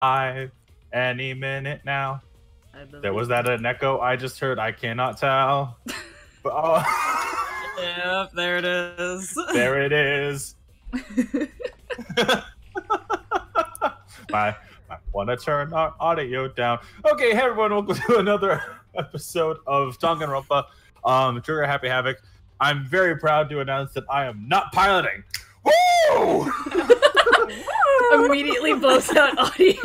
live any minute now. There was that an echo I just heard. I cannot tell. But, oh. Yep, there it is. There it is. I want to turn our audio down. Okay, hey everyone, welcome to another episode of Danganronpa. Trigger Happy Havoc. I'm very proud to announce that I am not piloting. Woo! Immediately blows out audio.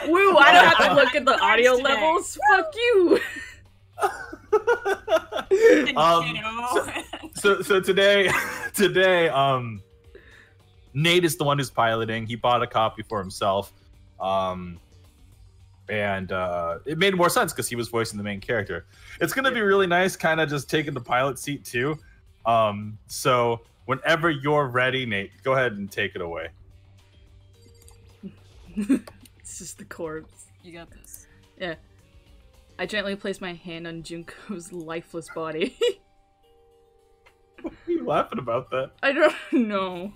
Woo! I don't have to look at the audio levels. Fuck you. So today, Nate is the one who's piloting. He bought a copy for himself, and it made more sense because he was voicing the main character. It's gonna be really nice, kind of just taking the pilot seat too. So whenever you're ready, Nate, go ahead and take it away. It's just the corpse. You got this. Yeah. I gently place my hand on Junko's lifeless body. What are you laughing about that? I don't know.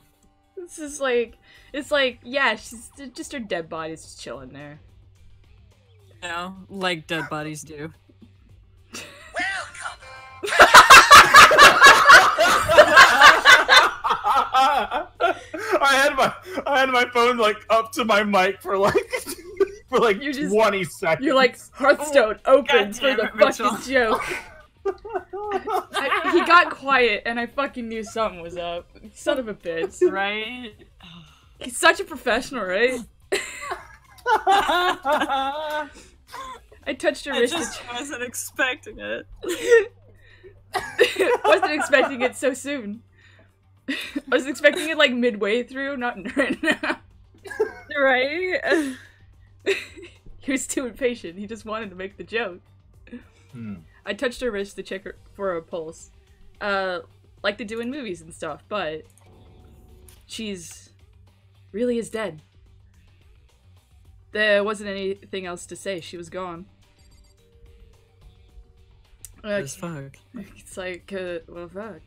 It's just like, yeah, she's just her dead body's just chilling there. You know, like dead bodies do. Welcome. I had my phone like up to my mic for like You're just, 20 seconds. You're like, Hearthstone opens for the Mitchell. fucking joke. He got quiet and I fucking knew something was up. Son of a bitch. Right? He's such a professional, right? I touched her wrist. I just wasn't expecting it. Wasn't expecting it so soon. I was expecting it like midway through, not right now. Right? He was too impatient. He just wanted to make the joke. I touched her wrist to check her for a pulse, like they do in movies and stuff. But she's really is dead. There wasn't anything else to say. She was gone. As fuck. It's like, well, fuck.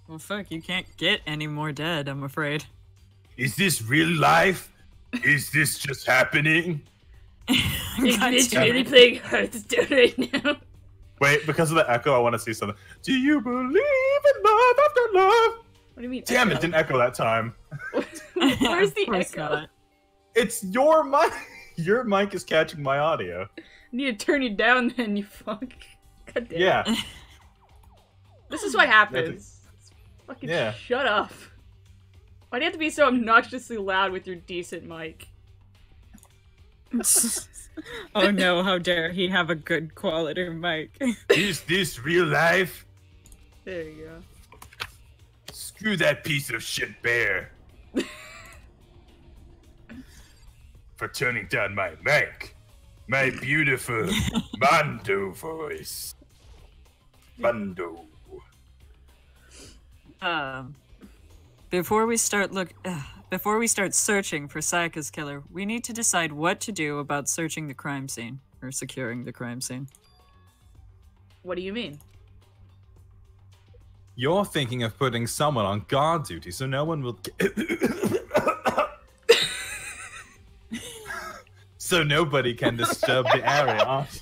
Well, fuck, you can't get any more dead, I'm afraid. Is this real life? Is this just happening? Is this really playing Hearthstone right now? Wait, because of the echo, I want to see something. Do you believe in love after love? What do you mean? Damn, echo? it didn't echo that time. Where's the Of course echo? not. It's your mic. Your mic is catching my audio. I need to turn you down then, you fuck. God damn. Yeah. This is what happens. Fucking Yeah. shut up. Why do you have to be so obnoxiously loud with your decent mic? Oh no, how dare he have a good quality mic. Is this real life? There you go. Screw that piece of shit bear. For turning down my mic. My beautiful Mondo voice. Mondo. Before we start searching for Sayaka's killer, we need to decide what to do about searching the crime scene, or securing the crime scene. What do you mean? You're thinking of putting someone on guard duty so no one will... so nobody can disturb the area, aren't you?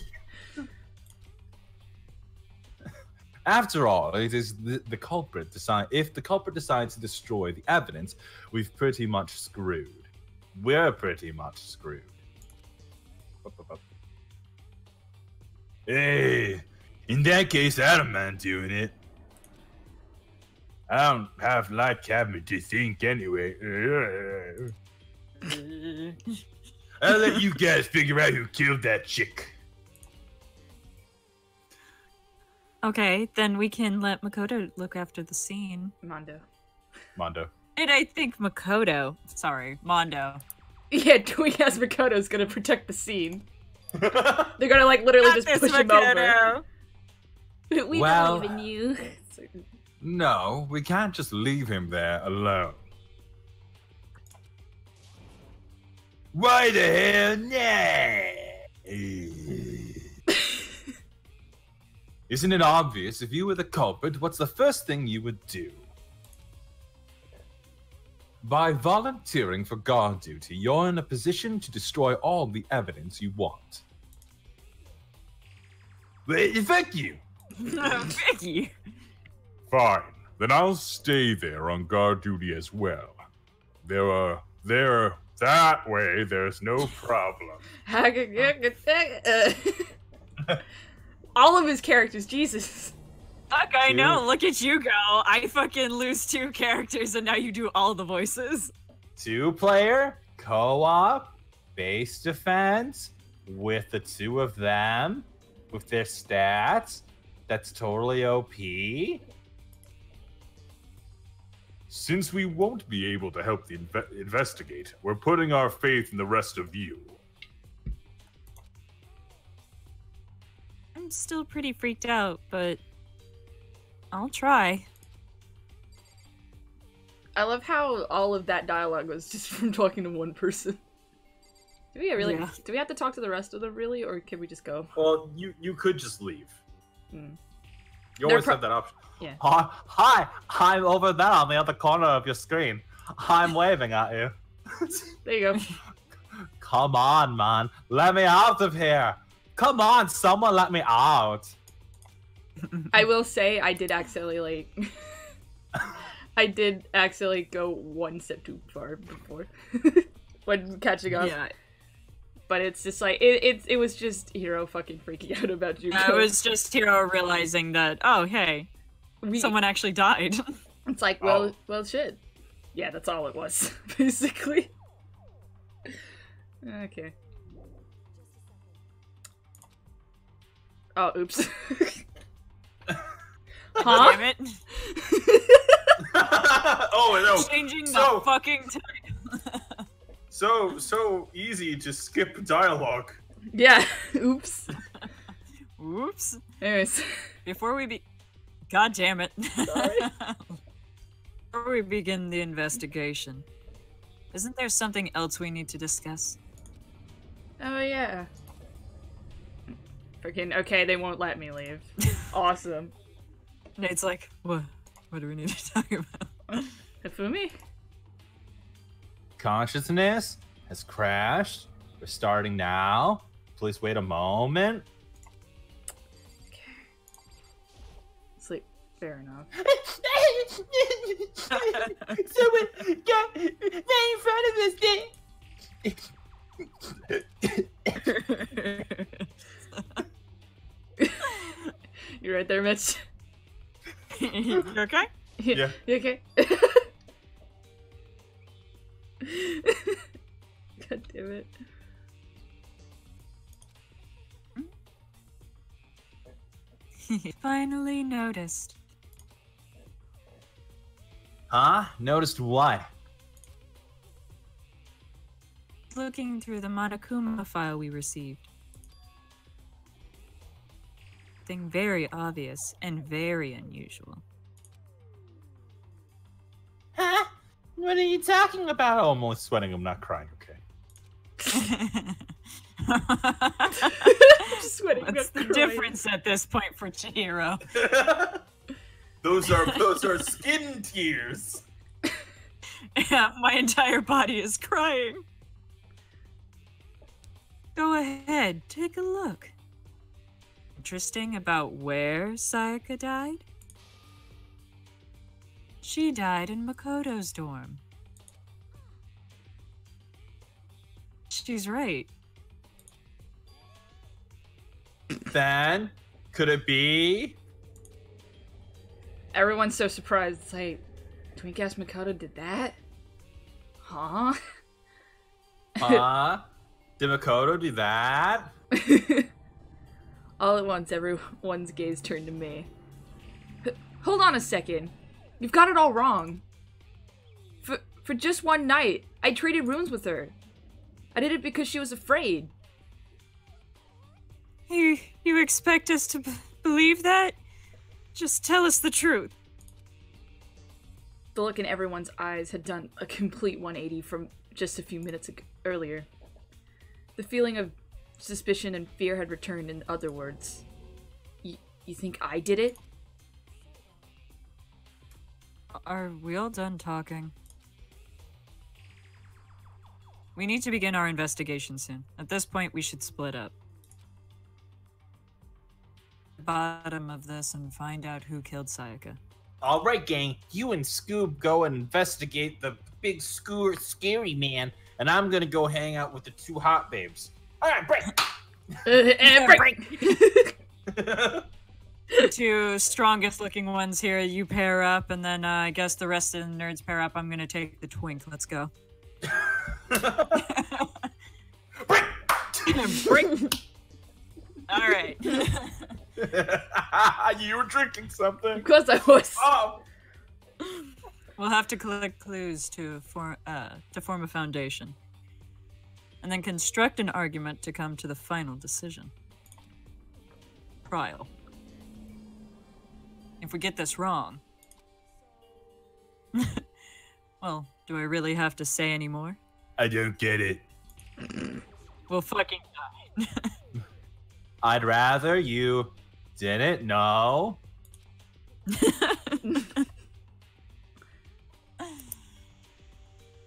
After all, it is the culprit decide. If the culprit decides to destroy the evidence, we've pretty much screwed. We're pretty much screwed. Hey, in that case, I don't mind doing it. I don't have like having to think anyway. I'll let you guys figure out who killed that chick. Okay, then we can let Makoto look after the scene. Mondo. And I think Makoto. Sorry, Mondo. Yeah, Tweak-ass Makoto's gonna protect the scene. They're gonna like literally just push him over. We Well- believe in you. No, we can't just leave him there alone. Why the hell not? Isn't it obvious? If you were the culprit, what's the first thing you would do? By volunteering for guard duty, you're in a position to destroy all the evidence you want. Thank you. Thank you. Fine. Then I'll stay there on guard duty as well. There, that way, there's no problem. All of his characters, Jesus. Fuck, I know. Look at you go. I fucking lose 2 characters and now you do all the voices. 2-player, co-op, base defense, with the 2 of them, with their stats. That's totally OP. Since we won't be able to help the investigate, we're putting our faith in the rest of you. I'm still pretty freaked out, but I'll try. I love how all of that dialogue was just from talking to one person. Do we really? Yeah. Do we have to talk to the rest of them really, or can we just go? Well, you could just leave. You always have that option. Yeah. Hi, I'm over there on the other corner of your screen. I'm waving at you. There you go. Come on, man. Let me out of here. Come on, someone let me out. I will say I did accidentally I did accidentally go one step too far before when catching up. Yeah. But it's just like it was just Hiro fucking freaking out about Juko. Yeah, it was just Hiro realizing that, oh hey, someone actually died. It's like, well shit. Yeah, that's all it was, basically. Okay. Oh, oops. Huh? Damn it. Oh no. Changing the fucking title. So easy to skip dialogue. Yeah. Oops. Oops. Anyways. God damn it. Sorry. Before we begin the investigation, isn't there something else we need to discuss? Oh yeah. Freaking okay, they won't let me leave. Awesome. Nate's like, what do we need to talk about? Hifumi? Consciousness has crashed. We're starting now. Please wait a moment. Okay. Sleep. Fair enough. Someone got right in front of us. You're right there, Mitch. You okay? Yeah. You okay? God damn it. Finally noticed. Huh? Noticed what? Looking through the Monokuma file we received. Something very obvious and very unusual. Huh? What are you talking about? Oh, I'm only sweating. I'm not crying. Okay. Sweating. What's the difference at this point for Chihiro? Those are skin tears. Yeah, my entire body is crying. Go ahead, take a look. Interesting about where Sayaka died? She died in Makoto's dorm. She's right. Then, could it be? Everyone's so surprised. It's like, do we guess Makoto did that? Huh? Huh? Did Makoto do that? All at once, everyone's gaze turned to me. Hold on a second. You've got it all wrong. For just one night, I traded rooms with her. I did it because she was afraid. You expect us to believe that? Just tell us the truth. The look in everyone's eyes had done a complete 180 from just a few minutes earlier. The feeling of suspicion and fear had returned, in other words. You think I did it? Are we all done talking? We need to begin our investigation soon. At this point, we should split up. Bottom of this and find out who killed Sayaka. All right, gang. You and Scoob go and investigate the big scary man, and I'm gonna go hang out with the two hot babes. All right, break. Break. The two strongest looking ones here, you pair up, and then I guess the rest of the nerds pair up. I'm gonna take the twink. Let's go. Break. All right. You were drinking something. Of course I was. Oh. We'll have to collect clues to form a foundation, and then construct an argument to come to the final decision. Trial. If we get this wrong, well, do I really have to say any more? I don't get it. We'll fucking die. I'd rather you didn't know.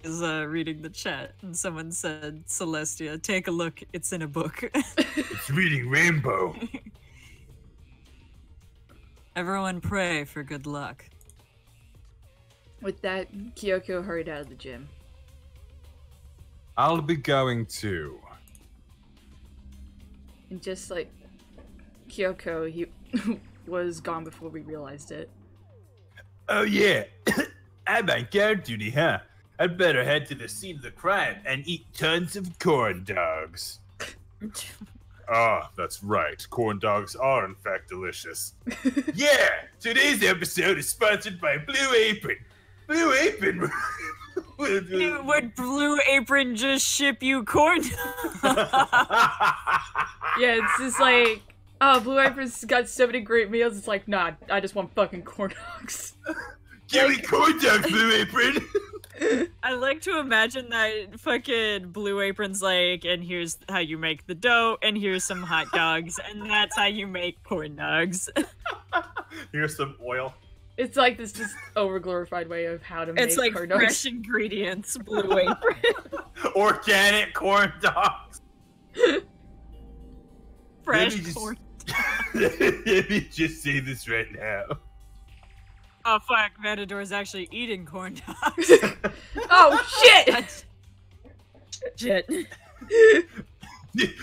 Is reading the chat, and someone said, Celestia, take a look, it's in a book. It's reading Rainbow. Everyone pray for good luck. With that, Kyoko hurried out of the gym. I'll be going too. And just like Kyoko, he was gone before we realized it. Oh yeah, I'm on guard duty, huh? I'd better head to the scene of the crime and eat tons of corn dogs. Ah, that's right. Corn dogs are in fact delicious. Yeah, today's episode is sponsored by Blue Apron. Blue Apron. Would Blue Apron just ship you corn? Yeah, it's just like, oh, Blue Apron's got so many great meals. It's like, nah, I just want fucking corn dogs. Give me corn dogs, Blue Apron. I like to imagine that fucking Blue Apron's like, and here's how you make the dough, and here's some hot dogs, and that's how you make corn dogs. Here's some oil. It's like this just overglorified way of how to make It's like corn fresh dogs. ingredients, Blue Apron. Organic corn dogs. Fresh corn. Let me just say this right now. Oh fuck, Matador's actually eating corn dogs. Oh shit! Shit.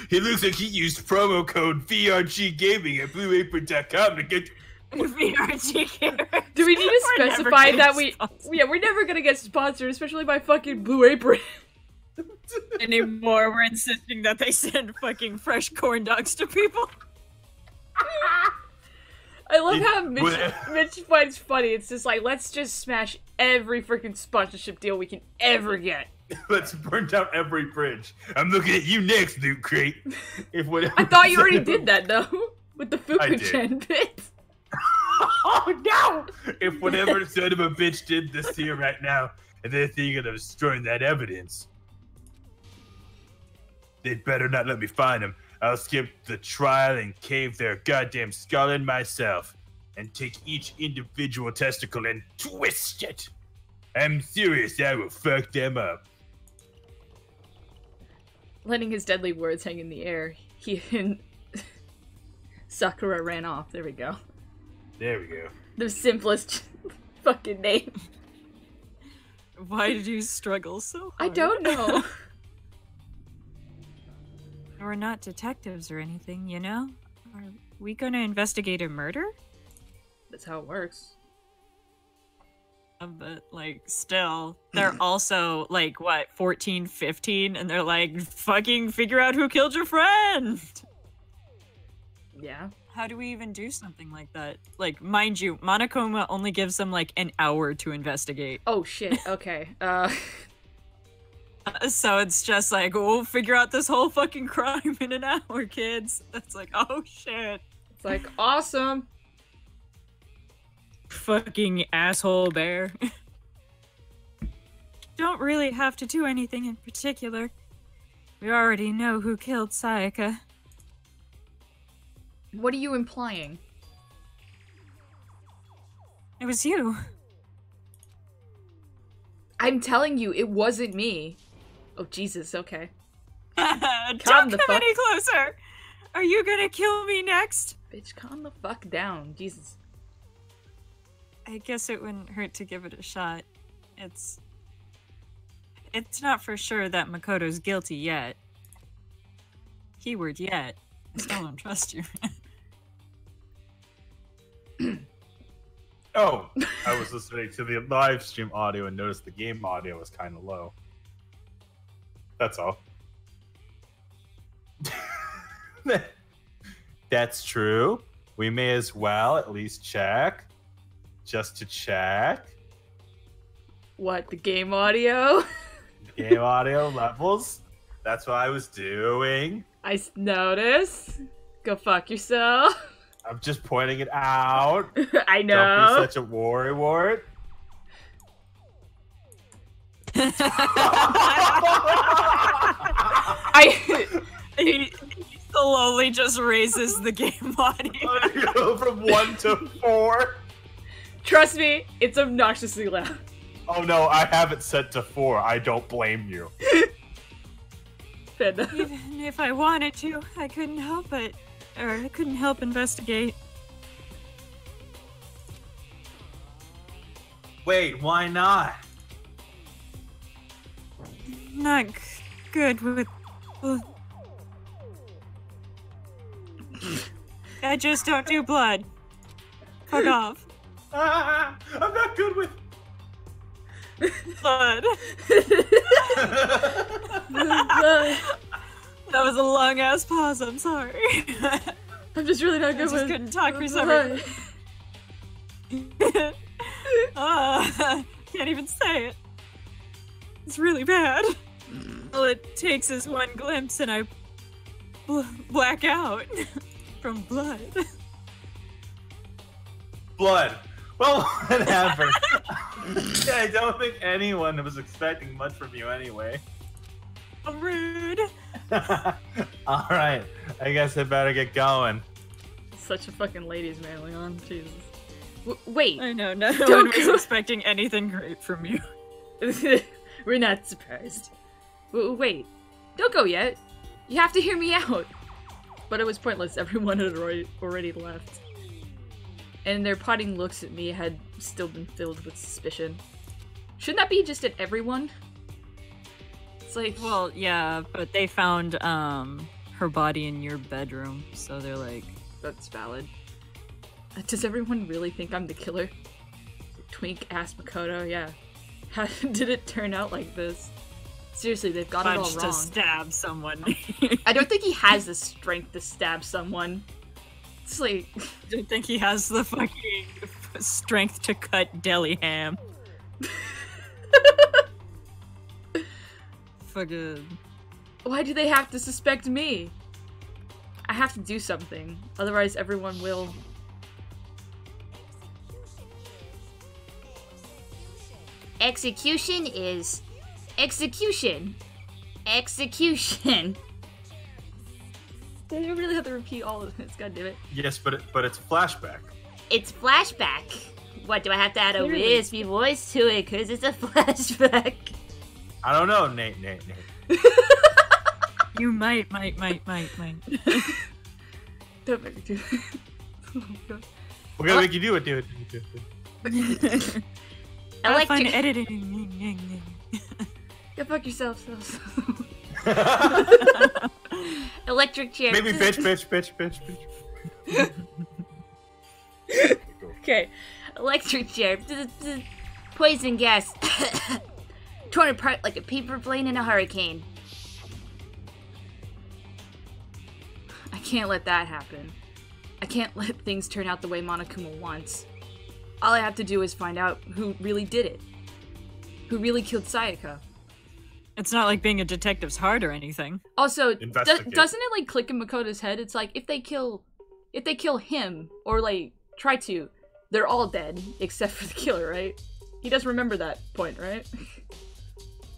He looks like he used promo code VRG Gaming at BlueApron.com to get. VRG. Do we need to We're never specify getting that we? sponsored. Yeah, we're never gonna get sponsored, especially by fucking Blue Apron. Anymore, we're insisting that they send fucking fresh corn dogs to people. I love how Mitch finds funny. It's just like, let's just smash every freaking sponsorship deal we can ever get. Let's burn down every bridge. I'm looking at you next, Loot Crate. I thought you already did that though, with the I did. Fuku-chan bit. Oh no! If whatever son of a bitch did this to you right now, and they're thinking of destroying that evidence, they'd better not let me find him. I'll skip the trial and cave their goddamn skull in myself, and take each individual testicle and twist it. I'm serious, I will fuck them up. Letting his deadly words hang in the air, he and Sakura ran off. There we go. There we go. The simplest fucking name. Why did you struggle so hard? I don't know. We're not detectives or anything, you know? Are we gonna investigate a murder? That's how it works. But, like, still, they're also, like, what, 14, 15? And they're like, fucking figure out who killed your friend! Yeah. How do we even do something like that? Like, mind you, Monokuma only gives them, like, an hour to investigate. Oh shit, okay. So it's just like, we'll figure out this whole fucking crime in an hour, kids. That's like, oh shit. It's like, awesome! Fucking asshole bear. Don't really have to do anything in particular. We already know who killed Sayaka. What are you implying? It was you. I'm telling you, it wasn't me. Oh, Jesus, okay. Don't Calm the come fuck- any closer! Are you gonna kill me next? Bitch, calm the fuck down. Jesus. I guess it wouldn't hurt to give it a shot. It's not for sure that Makoto's guilty yet. Keyword yet. I still don't trust you. Oh, I was listening to the live stream audio and noticed the game audio was kind of low. That's all. That's true. We may as well at least check. Just to check. What, the game audio? Game audio levels. That's what I was doing. I noticed. Go fuck yourself. I'm just pointing it out. I Don't know. be such a worrywart. He slowly just raises the game audio. Go from 1 to 4. Trust me, it's obnoxiously loud. Oh no, I have it set to 4. I don't blame you. Fair enough. Even if I wanted to, I couldn't help it. Or I couldn't help investigate. Wait, why not? Not good with... I just don't do blood. Fuck off. I'm not good with... Blood. That was a long ass pause, I'm sorry. I'm just really not I good just with... couldn't talk for some blood. reason. Can't even say it. It's really bad. All it takes is one glimpse and I black out from blood. Blood. Well, whatever. I don't think anyone was expecting much from you anyway. I'm rude. Alright, I guess I better get going. Such a fucking ladies' man, Leon. Jesus. Wait. I know, no Don't one was go- expecting anything great from you. We're not surprised. Wait. Don't go yet. You have to hear me out. But it was pointless. Everyone had already left. And their parting looks at me had still been filled with suspicion. Shouldn't that be just at everyone? It's like, Well, yeah, but they found her body in your bedroom, so they're like, that's valid. Does everyone really think I'm the killer? Twink asked Makoto, yeah. How did it turn out like this? Seriously, they've got it all punched wrong. to stab someone. I don't think he has the strength to stab someone. It's like... I don't think he has the fucking strength to cut deli ham. Fucking... Why do they have to suspect me? I have to do something. Otherwise everyone will... Execution is... Execution. Execution. They really have to repeat all of this, goddammit. Yes, but it's flashback. It's flashback. What, do I have to add a Clearly. wispy voice to it? Cause it's a flashback. I don't know, Nate. You might. Don't make me do it. Oh my god. We're gonna make you do it, dude. I'll find Electric... editing. Go fuck yourself. Electric chair. Maybe bitch. Okay. Electric chair. Poison gas. Torn apart like a paper plane in a hurricane. I can't let that happen. I can't let things turn out the way Monokuma wants. All I have to do is find out who really did it. Who really killed Sayaka. It's not like being a detective's hard or anything. Also, Investigate. doesn't it like click in Makoto's head? It's like if they kill him or like try to, they're all dead except for the killer, right? He does remember that point, right?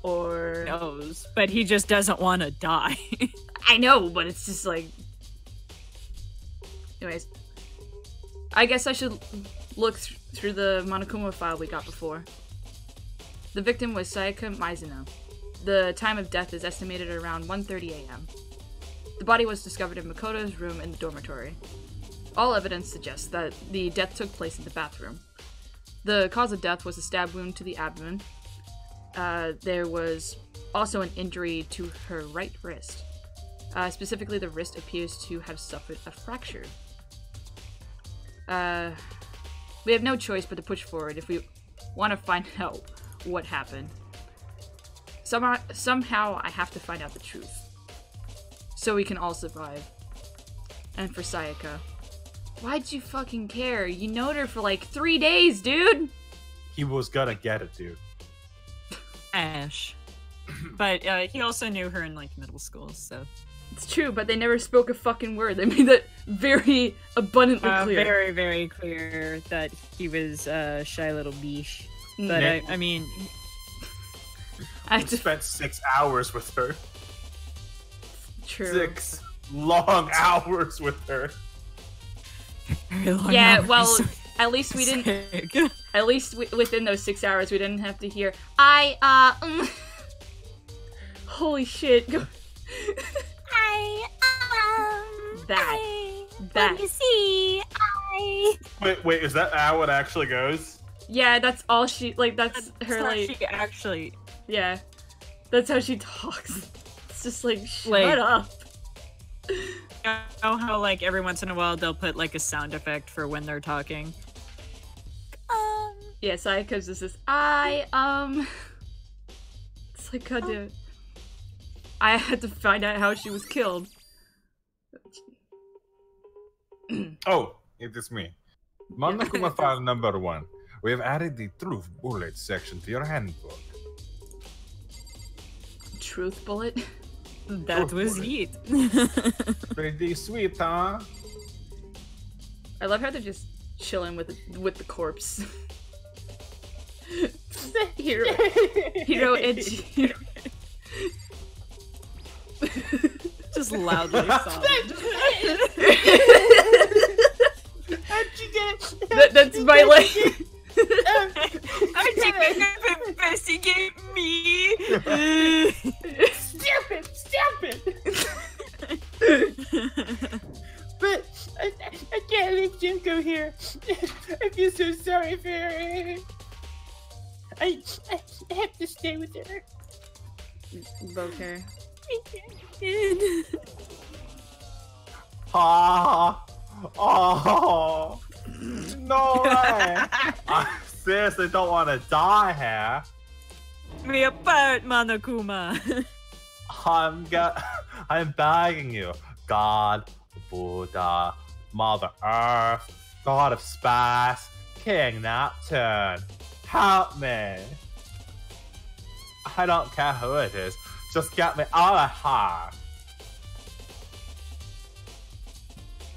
Or Knows, but he just doesn't want to die. I know, but it's just like. Anyways, I guess I should look through the Monokuma file we got before. The victim was Sayaka Mizuno. The time of death is estimated at around 1:30 a.m. The body was discovered in Makoto's room in the dormitory. All evidence suggests that the death took place in the bathroom. The cause of death was a stab wound to the abdomen. There was also an injury to her right wrist. Specifically, the wrist appears to have suffered a fracture. We have no choice but to push forward if we want to find out what happened. Somehow I have to find out the truth. So we can all survive. And for Sayaka. Why'd you fucking care? You knowed her for like 3 days, dude! He was gonna get it, dude. Ash. But he also knew her in like middle school, so. It's true, but they never spoke a fucking word. They made that very abundantly clear. Very, very clear that he was a shy little biche. But I mean... I spent 6 hours with her. True. 6 long hours with her. Very long yeah, hours. well, at least we didn't... At least within those 6 hours, we didn't have to hear, Holy shit. That. You see, Wait, is that how it actually goes? Yeah, that's all she, like, that's her, like... She actually... Yeah. That's how she talks. It's just like, shut up. You know how, like, every once in a while they'll put, like, a sound effect for when they're talking? Yeah, Sayaka's just this, It's like, god damn it. I had to find out how she was killed. Oh, it is me. Monokuma file number 1. We have added the truth bullet section to your handbook. Truth bullet? That was neat. Pretty sweet, huh? I love how they're just chilling with the corpse. Hero edgy. Just loudly sobbing. That's my like. Aren't you gonna investigate me? Stop it! But I can't leave Junko here. I feel so sorry for her. I have to stay with her. Okay. Oh, no way! I seriously don't want to die here. Me apart, Monokuma. I'm begging you, God, Buddha, Mother Earth, God of Space, King Neptune, help me. I don't care who it is, just get me out of here.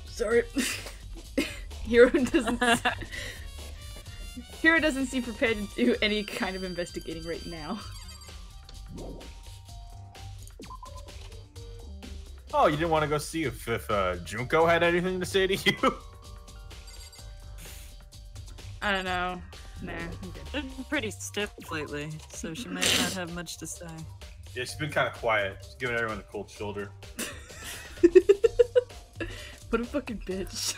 Sorry. Hero doesn't seem prepared to do any kind of investigating right now. Oh, you didn't want to go see if Junko had anything to say to you? I don't know. Nah. Been pretty stiff lately, so she might not have much to say. Yeah, she's been kind of quiet. She's giving everyone the cold shoulder. What a fucking bitch.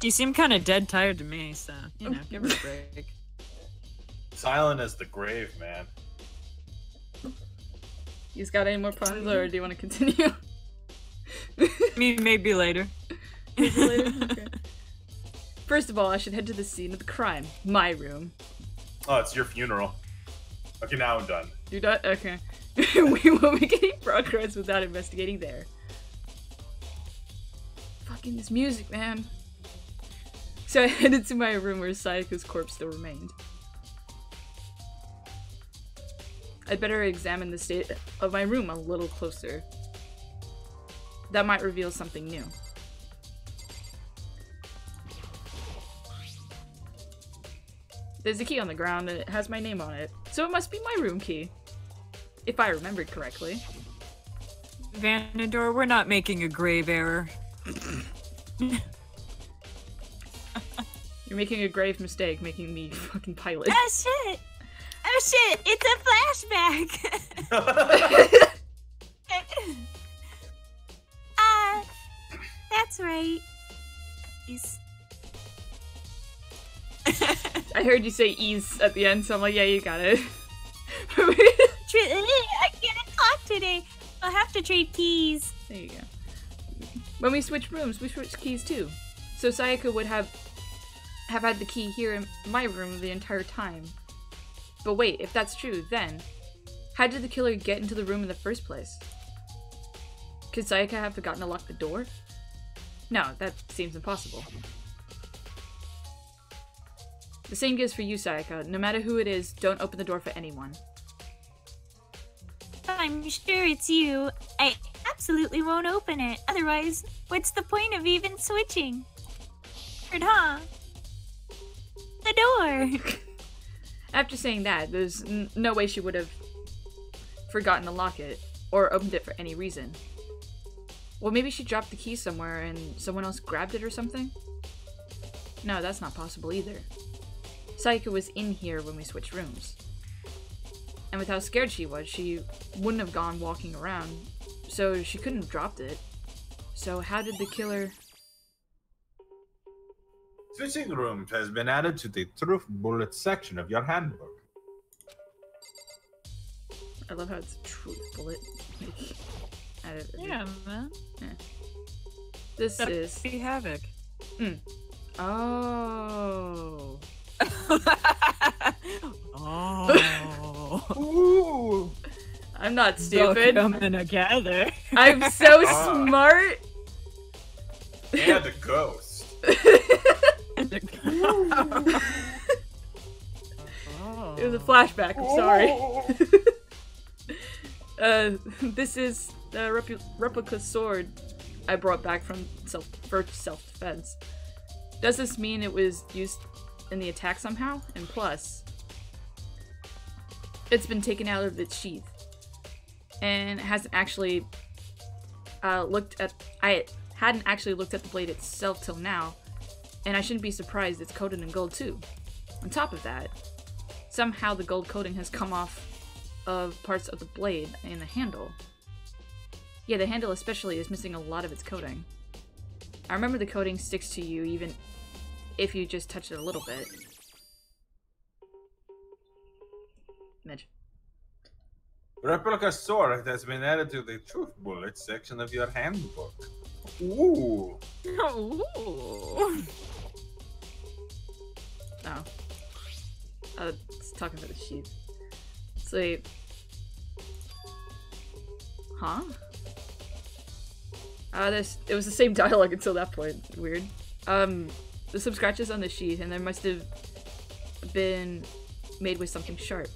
You seem kind of dead tired to me, so, you know, give her a break. Silent as the grave, man. You got any more puns, or do you want to continue? I mean, maybe later. Maybe later? Okay. First of all, I should head to the scene of the crime. My room. Oh, it's your funeral. Okay, now I'm done. You're done? Okay. We won't make any progress without investigating there. Fucking this music, man. So I headed to my room where Sayaka's corpse still remained. I'd better examine the state of my room a little closer. That might reveal something new. There's a key on the ground and it has my name on it, so it must be my room key. If I remembered correctly. Vanador, we're not making a grave error. You're making a grave mistake, making me fucking pilot. Oh shit! Oh shit! It's a flashback! That's right. He's... I heard you say ease at the end, so I'm like, yeah, you got it. I can't talk today. I'll have to trade keys. There you go. When we switch rooms, we switch keys too. So Sayaka would have had the key here in my room the entire time. But wait, if that's true, then how did the killer get into the room in the first place? Could Sayaka have forgotten to lock the door? No, that seems impossible. The same goes for you, Sayaka. No matter who it is, don't open the door for anyone. I'm sure it's you. I absolutely won't open it. Otherwise, what's the point of even switching? Huh? The door! After saying that, there's no way she would have forgotten to lock it, or opened it for any reason. Well, maybe she dropped the key somewhere and someone else grabbed it or something? No, that's not possible either. Sayaka was in here when we switched rooms. And with how scared she was, she wouldn't have gone walking around, so she couldn't have dropped it. So how did the killer... Switching rooms has been added to the truth bullet section of your handbook. I love how it's a truth bullet. Yeah, man. Yeah. This is... Be Havoc. Oh. Oh. Ooh. I'm not stupid. Coming together. I'm so smart. And a ghost. It was a flashback, I'm sorry. This is the replica sword I brought back from for self-defense. Does this mean it was used in the attack somehow? And plus, it's been taken out of its sheath and hasn't actually I hadn't actually looked at the blade itself till now, and I shouldn't be surprised it's coated in gold too. On top of that, somehow the gold coating has come off of parts of the blade and the handle. Yeah, the handle especially is missing a lot of its coating. I remember the coating sticks to you even if you just touch it a little bit. Midge. Replica sword has been added to the truth bullet section of your handbook. Ooh. Ooh. Oh. I was talking about the sheath. It's like... Huh? It was the same dialogue until that point. Weird. There's some scratches on the sheath, and they must have been made with something sharp.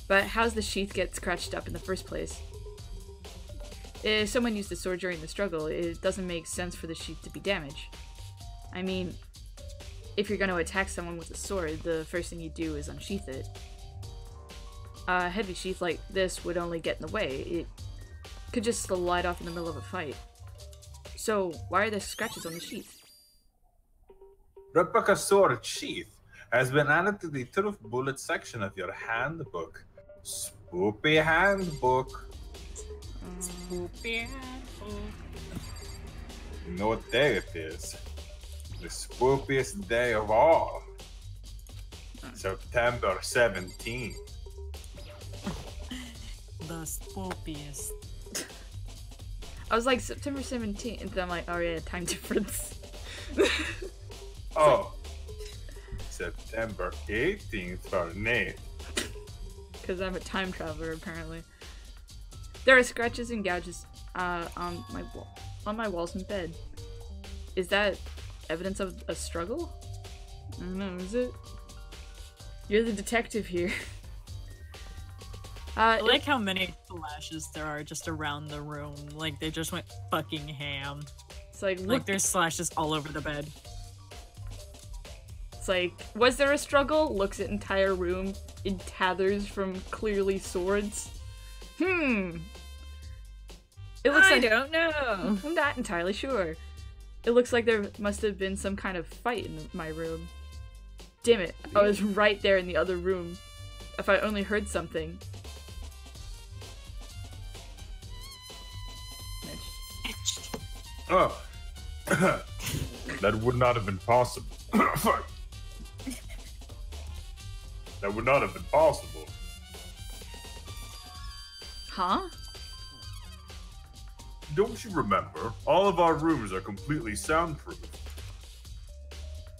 But how's the sheath get scratched up in the first place? If someone used the sword during the struggle, it doesn't make sense for the sheath to be damaged. I mean, if you're going to attack someone with a sword, the first thing you do is unsheath it. A heavy sheath like this would only get in the way. It could just slide off in the middle of a fight. So, why are there scratches on the sheath? Replica sword sheath has been added to the truth bullet section of your handbook. Spoopy handbook. Spoopy handbook. You know what day it is? The spoopiest day of all. September 17th. The spoopiest. I was like, September 17th, and then I'm like, oh yeah, time difference. Oh. September 18th for Nate. Because I'm a time traveler, apparently. There are scratches and gouges on my walls in bed. Is that evidence of a struggle? I don't know, is it? You're the detective here. I like how many slashes there are just around the room. Like, they just went fucking ham. It's like, look, like there's slashes all over the bed. It's like, was there a struggle? Looks at entire room in tatters from clearly swords. It looks I like don't know. I'm not entirely sure. It looks like there must have been some kind of fight in my room. Damn it. I was right there in the other room. If I only heard something. Mitch. Oh. That would not have been possible. Fuck. That would not have been possible. Huh? Don't you remember? All of our rooms are completely soundproof.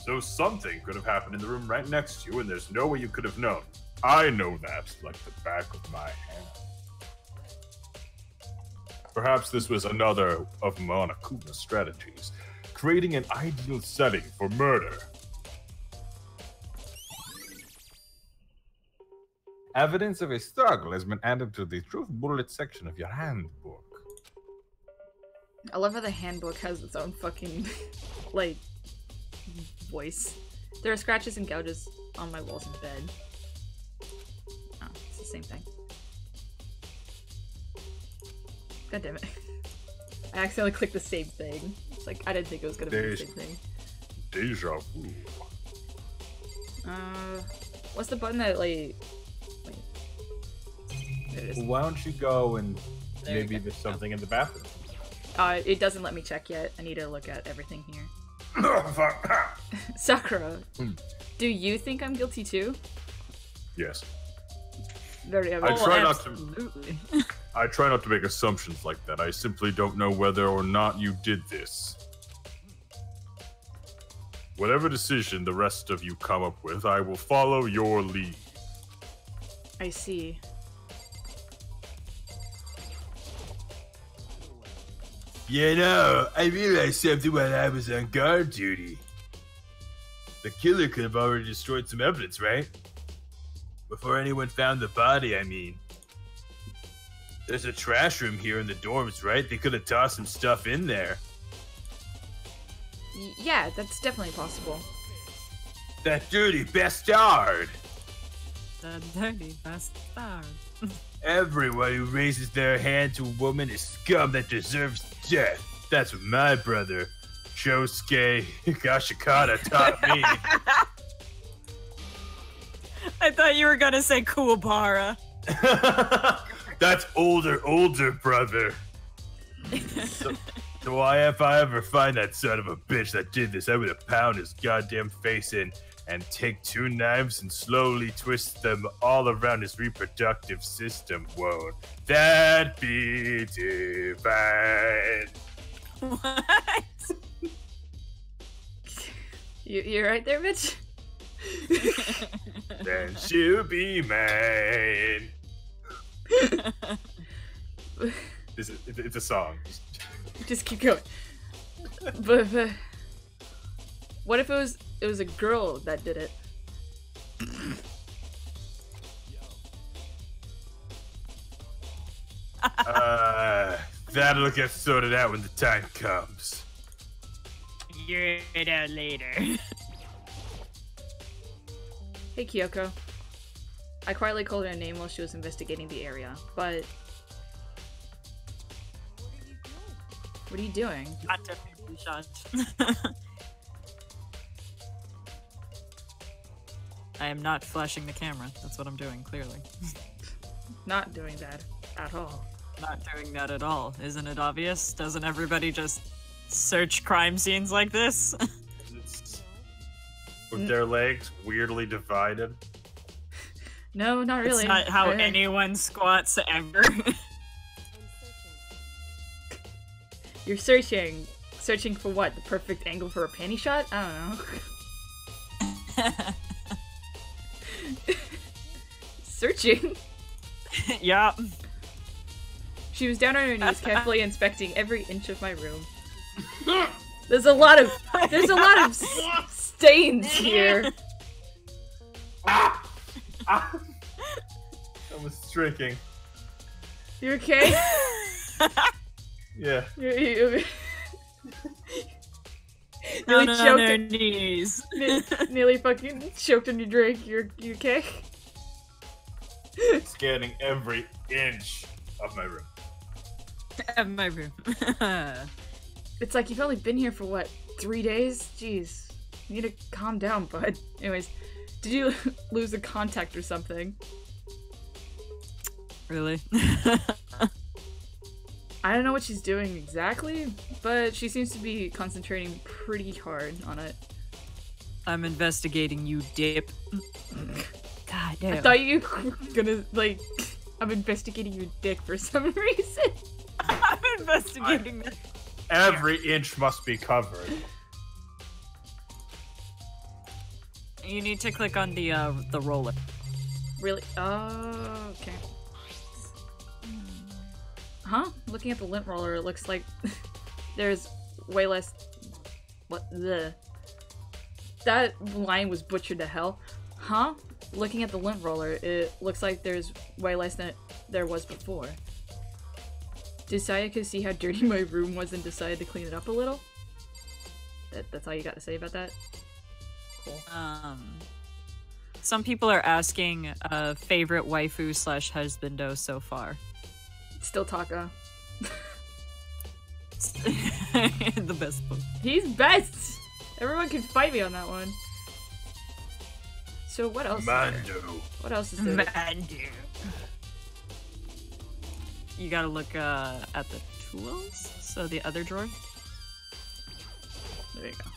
So something could have happened in the room right next to you, and there's no way you could have known. I know that like the back of my hand. Perhaps this was another of Monokuma's strategies, creating an ideal setting for murder. Evidence of a struggle has been added to the truth bullet section of your handbook. I love how the handbook has its own fucking, like, voice. There are scratches and gouges on my walls and bed. Oh, it's the same thing. God damn it. I accidentally clicked the same thing. It's like, I didn't think it was gonna be the same thing. Deja vu. What's the button that, like... Wait. There it is. Why don't you go and There maybe you go. there's something in the bathroom? It doesn't let me check yet. I need to look at everything here. Fuck. Sakura, do you think I'm guilty too? Yes. Very I try not to. Absolutely. I try not to make assumptions like that. I simply don't know whether or not you did this. Whatever decision the rest of you come up with, I will follow your lead. I see. You know, I realized something while I was on guard duty. The killer could have already destroyed some evidence, right? Before anyone found the body, I mean. There's a trash room here in the dorms, right? They could have tossed some stuff in there. Yeah, that's definitely possible. That dirty bastard! The dirty bastard. Everyone who raises their hand to a woman is scum that deserves death. That's what my brother, Shosuke Higashikata, taught me. I thought you were gonna say Kuwabara. That's older brother. So if I ever find that son of a bitch that did this, I'm gonna pound his goddamn face in and take 2 knives and slowly twist them all around his reproductive system. Won't that be divine? What? You right there, Mitch? Then she'll be mine. It's a song. Just keep going. But what if it was a girl that did it? That'll get sorted out when the time comes. You're it out later. Hey, Kyoko. I quietly called her name while she was investigating the area, but... What are you doing? Not definitely shot. I am not flashing the camera. That's what I'm doing, clearly. Not doing that at all. Not doing that at all. Isn't it obvious? Doesn't everybody just search crime scenes like this? With their legs weirdly divided. No, not really. It's not how anyone squats ever. You're searching. Searching for what? The perfect angle for a panty shot? I don't know. Searching? Yup. She was down on her knees, carefully inspecting every inch of my room. There's a lot of stains here. I was drinking. You okay? Yeah. You Down nearly on choked. her knees. Nearly fucking choked on your drink. You okay? Scanning every inch of my room. Of my room. It's like you've only been here for what, 3 days? Jeez. You need to calm down, bud. Anyways, Did you lose a contact or something? Really? I don't know what she's doing exactly, but she seems to be concentrating pretty hard on it. I'm investigating you, dip. God damn. I thought you were gonna, like, I'm investigating your dick for some reason. I'm investigating that. Every inch must be covered. You need to click on the roller. Really? Oh, okay. Huh? Looking at the lint roller, it looks like there's way less. What the? That line was butchered to hell. Huh? Looking at the lint roller, it looks like there's way less than there was before. Did Sayaka see how dirty my room was and decided to clean it up a little? That's all you got to say about that? Cool. Some people are asking favorite waifu / husbando so far. Still Taka. The best book. He's best! Everyone can fight me on that one. So what else? Mando. What else is there? Mando. You gotta look at the tools. So the other drawer. There you go.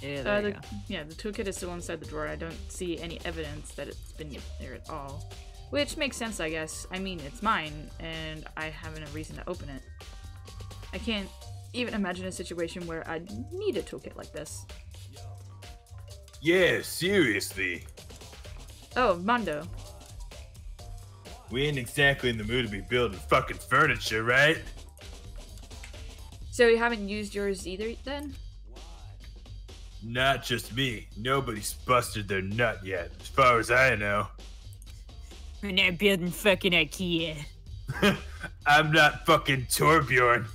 Yeah, there you go. Yeah, the toolkit is still inside the drawer. I don't see any evidence that it's been there at all. Which makes sense, I guess. I mean, it's mine, and I haven't a reason to open it. I can't even imagine a situation where I'd need a toolkit like this. Yeah, seriously. Oh, Mondo. We ain't exactly in the mood to be building fucking furniture, right? So you haven't used yours either, then? Not just me. Nobody's busted their nut yet, as far as I know. We're not building fucking IKEA. I'm not fucking Torbjorn.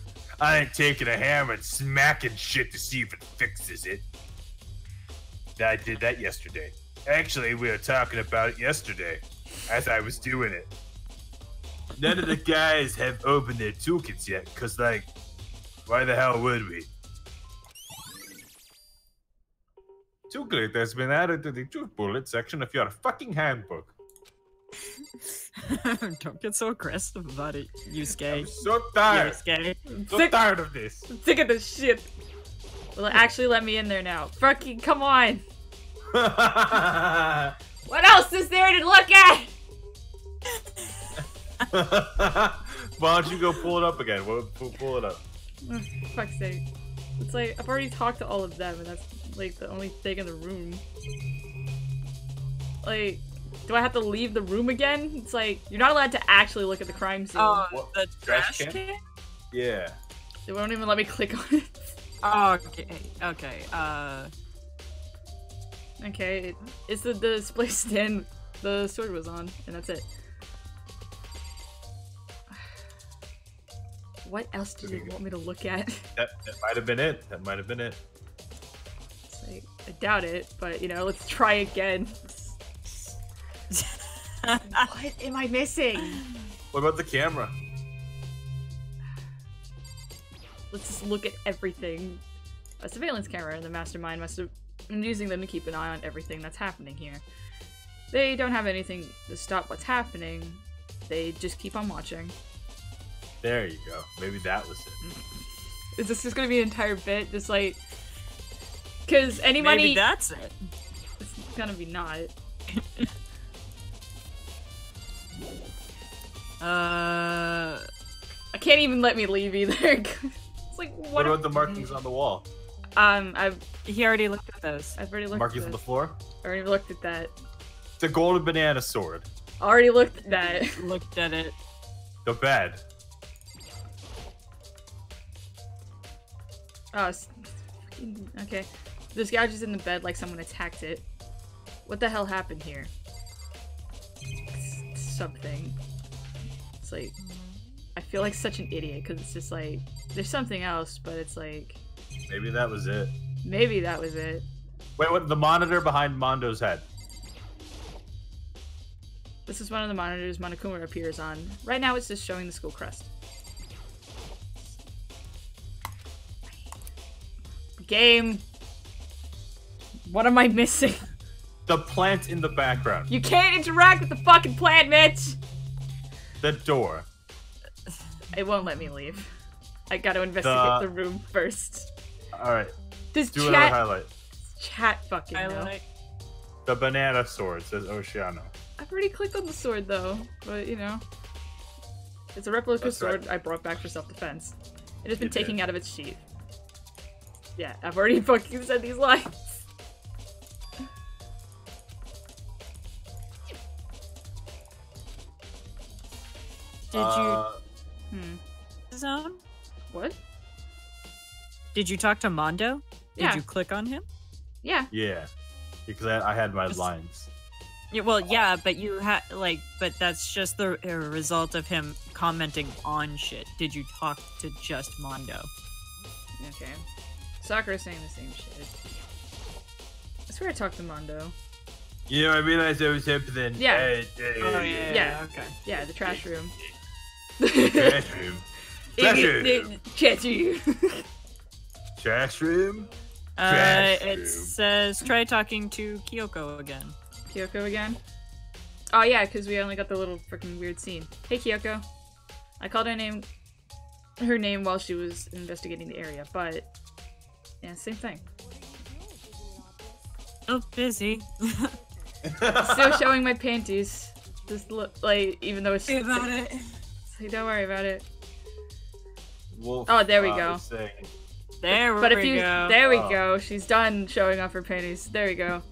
I ain't taking a hammer and smacking shit to see if it fixes it. I did that yesterday. Actually, we were talking about it yesterday, as I was doing it. None of the guys have opened their toolkits yet, cause like, why the hell would we? Toolkit has been added to the tool bullet section of your fucking handbook. Don't get so aggressive about it, Yusuke. I'm so tired. Yusuke. I'm so tired of this. I'm sick of this shit. Well, actually let me in there now. Fucking come on. What else is there to look at? Why don't you go pull it up again? Pull it up. Oh, for fuck's sake. It's like, I've already talked to all of them, and that's like the only thing in the room. Like, do I have to leave the room again? It's like, you're not allowed to actually look at the crime scene. Oh, What? the Trash trash can? can? Yeah. They won't even let me click on it. Oh, okay, Okay, it's the display stand the sword was on, and that's it. What else do you want me to look at? That might have been it. That might have been it. It's like, I doubt it, but you know, let's try again. What am I missing? What about the camera? Let's just look at everything. A surveillance camera, and the mastermind must have been using them to keep an eye on everything that's happening here. They don't have anything to stop what's happening. They just keep on watching. There you go. Maybe that was it. Is this just gonna be an entire bit? Just like, cause any money. Maybe that's it. It's gonna be not. I can't even let me leave either. It's like, What about the markings on the wall? He already looked at those. I've already looked Markings at on the this. floor? I already looked at that. It's a golden banana sword. Already looked at that. Looked at it. The bed. Oh, okay. This gouge is in the bed like someone attacked it. What the hell happened here? Something. It's like, I feel like such an idiot because it's just like, there's something else, but it's like, Maybe that was it. maybe that was it. Wait, what? The monitor behind Mondo's head. This is one of the monitors Monokuma appears on. Right now it's just showing the school crest. Game. What am I missing? The plant in the background. You can't interact with the fucking plant, Mitch! The door. It won't let me leave. I gotta investigate the room first. Alright. Does Do another chat... highlight. Chat fucking know. The banana sword, says Oceano. I've already clicked on the sword, though. But, you know. It's a replica That's sword right. I brought back for self-defense. It has been You taken did. out of its sheath. Yeah, I've already fucking said these lines. Did Zone? What? Did you talk to Mondo? Did Yeah. you click on him? Yeah. Yeah. Because I had my lines. Yeah, well, yeah, but you had but that's just the result of him commenting on shit. Did you talk to just Mondo? Okay. Sakura's saying the same shit. I swear I talked to Mondo. You know, I realized there was something. Yeah. Yeah. Okay. Yeah, the trash room. Trash room. Trash room. Chat to you. Trash room. Trash It room. says try talking to Kyoko again. Kyoko again? Oh yeah, because we only got the little freaking weird scene. Hey Kyoko. I called her name while she was investigating the area, but yeah, same thing. Oh, busy. Still showing my panties. Just look even though it's Say about it. don't worry about it. Wolf, Oh, there we go. is saying- There But we go. there we Oh. go. She's done showing off her panties. There we go.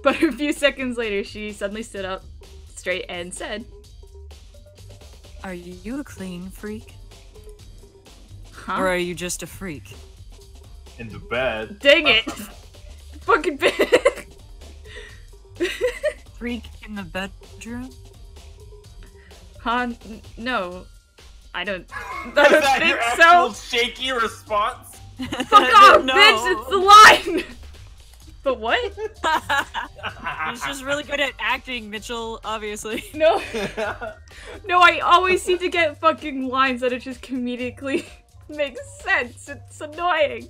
But a few seconds later, she suddenly stood up straight and said, Are you a clean freak? huh? Or are you just a freak? in the bed. Dang it! Fucking bitch! Freak in the bedroom? Huh? No. I don't Is that your think actual so! shaky response? Fuck off, No. bitch! It's the line! But what? He's just really good at acting, Mitchell, obviously. No. No, I always seem to get fucking lines that it just comedically makes sense. It's annoying.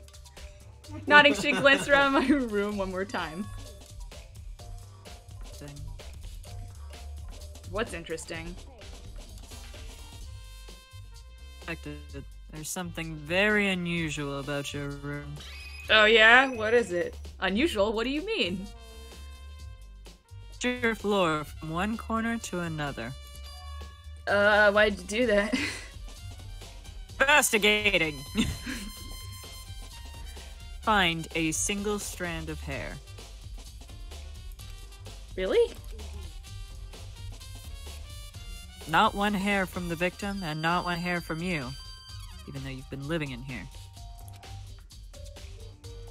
Nodding, she glanced around my room one more time. What's interesting? There's something very unusual about your room. Oh yeah? What is it? Unusual? What do you mean? Your floor from one corner to another. Why'd you do that? Investigating! Find a single strand of hair. Really? Not one hair from the victim, and not one hair from you. Even though you've been living in here.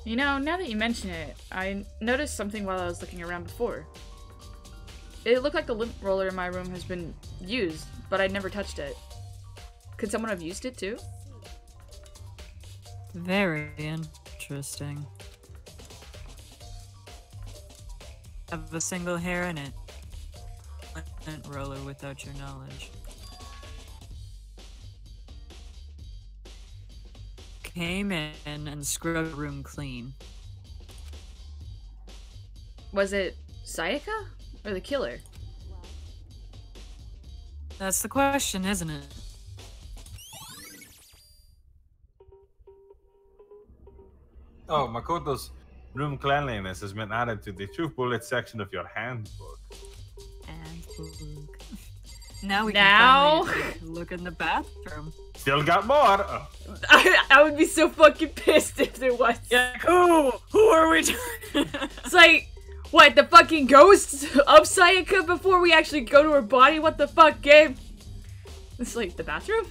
You know, now that you mention it, I noticed something while I was looking around before. It looked like the lint roller in my room has been used, but I never touched it. Could someone have used it too? Very interesting. Have a single hair in it. Lint roller without your knowledge. Came in and scrubbed the room clean. Was it Sayaka? Or the killer? That's the question, isn't it? Oh, Makoto's room cleanliness has been added to the Truth Bullet section of your handbook. And look. Now we Now? can finally take a look in the bathroom. Still got more. Oh. I would be so fucking pissed if there was. Yeah, who are we talking? It's like, what, the fucking ghost of Sayaka before we actually go to her body? What the fuck, Gabe? It's like, the bathroom?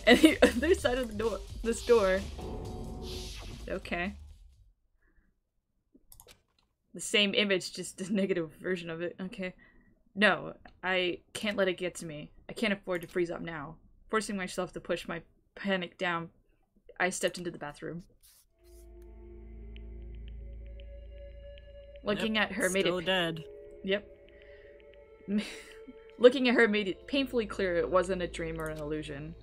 And the other side of the door, this door. Okay. The same image, just a negative version of it. Okay. No, I can't let it get to me. I can't afford to freeze up now. Forcing myself to push my panic down, I stepped into the bathroom. Looking at her made Still it. dead. Yep. Looking at her made it painfully clear it wasn't a dream or an illusion.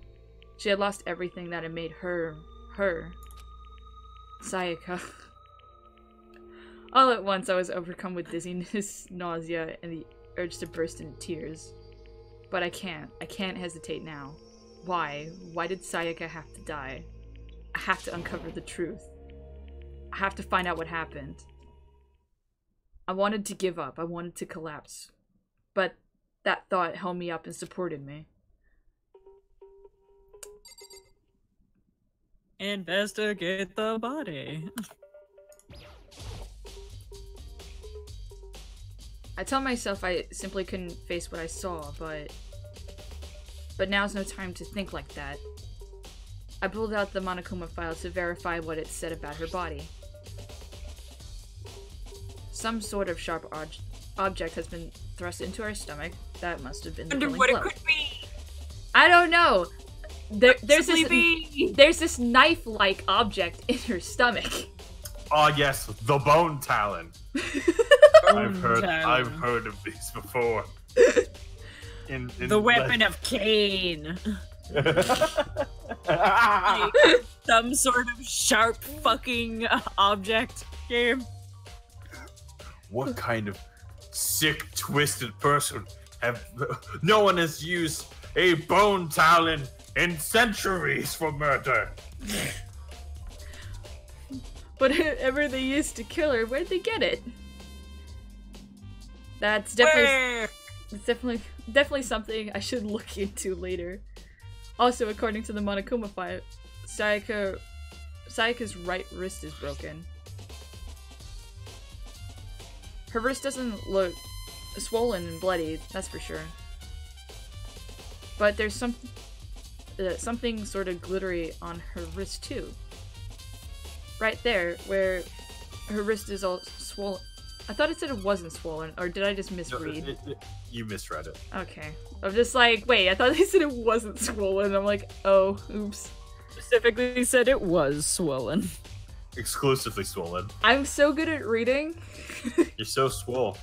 She had lost everything that had made her, her. Sayaka. All at once, I was overcome with dizziness, nausea, and the urge to burst into tears. But I can't. I can't hesitate now. Why? Why did Sayaka have to die? I have to uncover the truth. I have to find out what happened. I wanted to give up. I wanted to collapse. But that thought held me up and supported me. Investigate the body. I tell myself I simply couldn't face what I saw, but now's no time to think like that. I pulled out the Monokuma file to verify what it said about her body. Some sort of sharp object has been thrust into her stomach. That must have been the Wonder killing what blow. it could be. I don't know. There's Sleepy. this knife-like object in her stomach. Oh yes, the bone talon. I've heard of these before. In The weapon of Cain. Like, some sort of sharp fucking object game. What kind of sick, twisted person have... No one has used a bone talon in centuries for murder. Whatever they used to kill her, where'd they get it? That's definitely something I should look into later. Also, according to the Monokuma file, Sayaka's right wrist is broken. Her wrist doesn't look swollen and bloody, that's for sure. But there's something sort of glittery on her wrist too. Right there, where her wrist is all swollen. I thought it said it wasn't swollen, or did I just misread? No, you misread it. Okay. I'm just like, wait, I thought they said it wasn't swollen. I'm like, oh, oops. Specifically said it was swollen. Exclusively swollen. I'm so good at reading. You're so swole.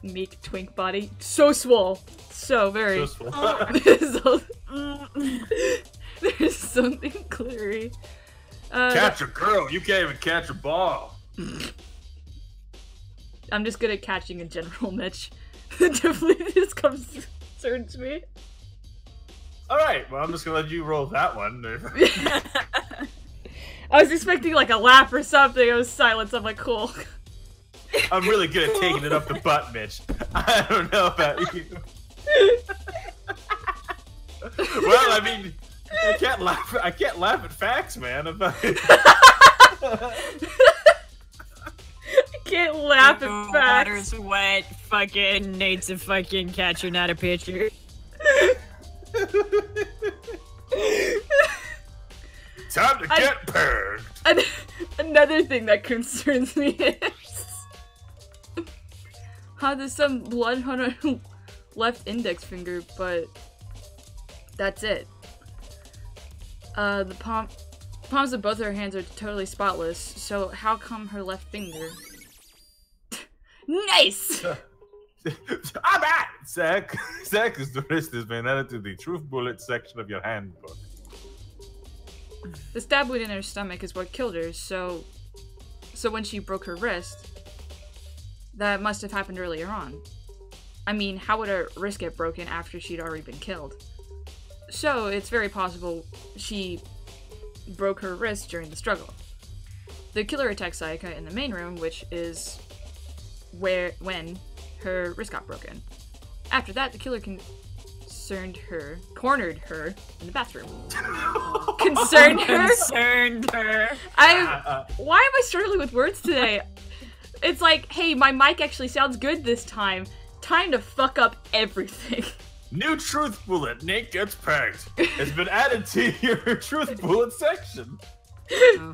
Meek twink body. So swole. So very. So swole. There's something glittery. Catch a girl, you can't even catch a ball. I'm just good at catching in general, Mitch. Definitely just concerns me. Alright, well I'm just gonna let you roll that one. I was expecting like a laugh or something. It was silence. I'm like, cool. I'm really good at taking it up the butt, Mitch. I don't know about you. Well, I mean, I can't laugh at facts, man. I can't laugh at facts. Water's wet. Fucking Nate's a fucking catcher, not a pitcher. Time to get purged. Another thing that concerns me is how there's some blood on her left index finger, but that's it. The palms of both her hands are totally spotless, so how come her left finger? Nice! I'm at Zach is the wrist has been added to the truth bullet section of your handbook. The stab wound in her stomach is what killed her, so when she broke her wrist, that must have happened earlier on. I mean, how would her wrist get broken after she'd already been killed? So it's very possible she broke her wrist during the struggle. The killer attacked Sayaka in the main room, which is when her wrist got broken. After that, the killer cornered her in the bathroom. Concerned her? Why am I struggling with words today? It's like, hey, my mic actually sounds good this time. Time to fuck up everything. New truth bullet, Nate gets pegged. Has been added to your truth bullet section. Oh.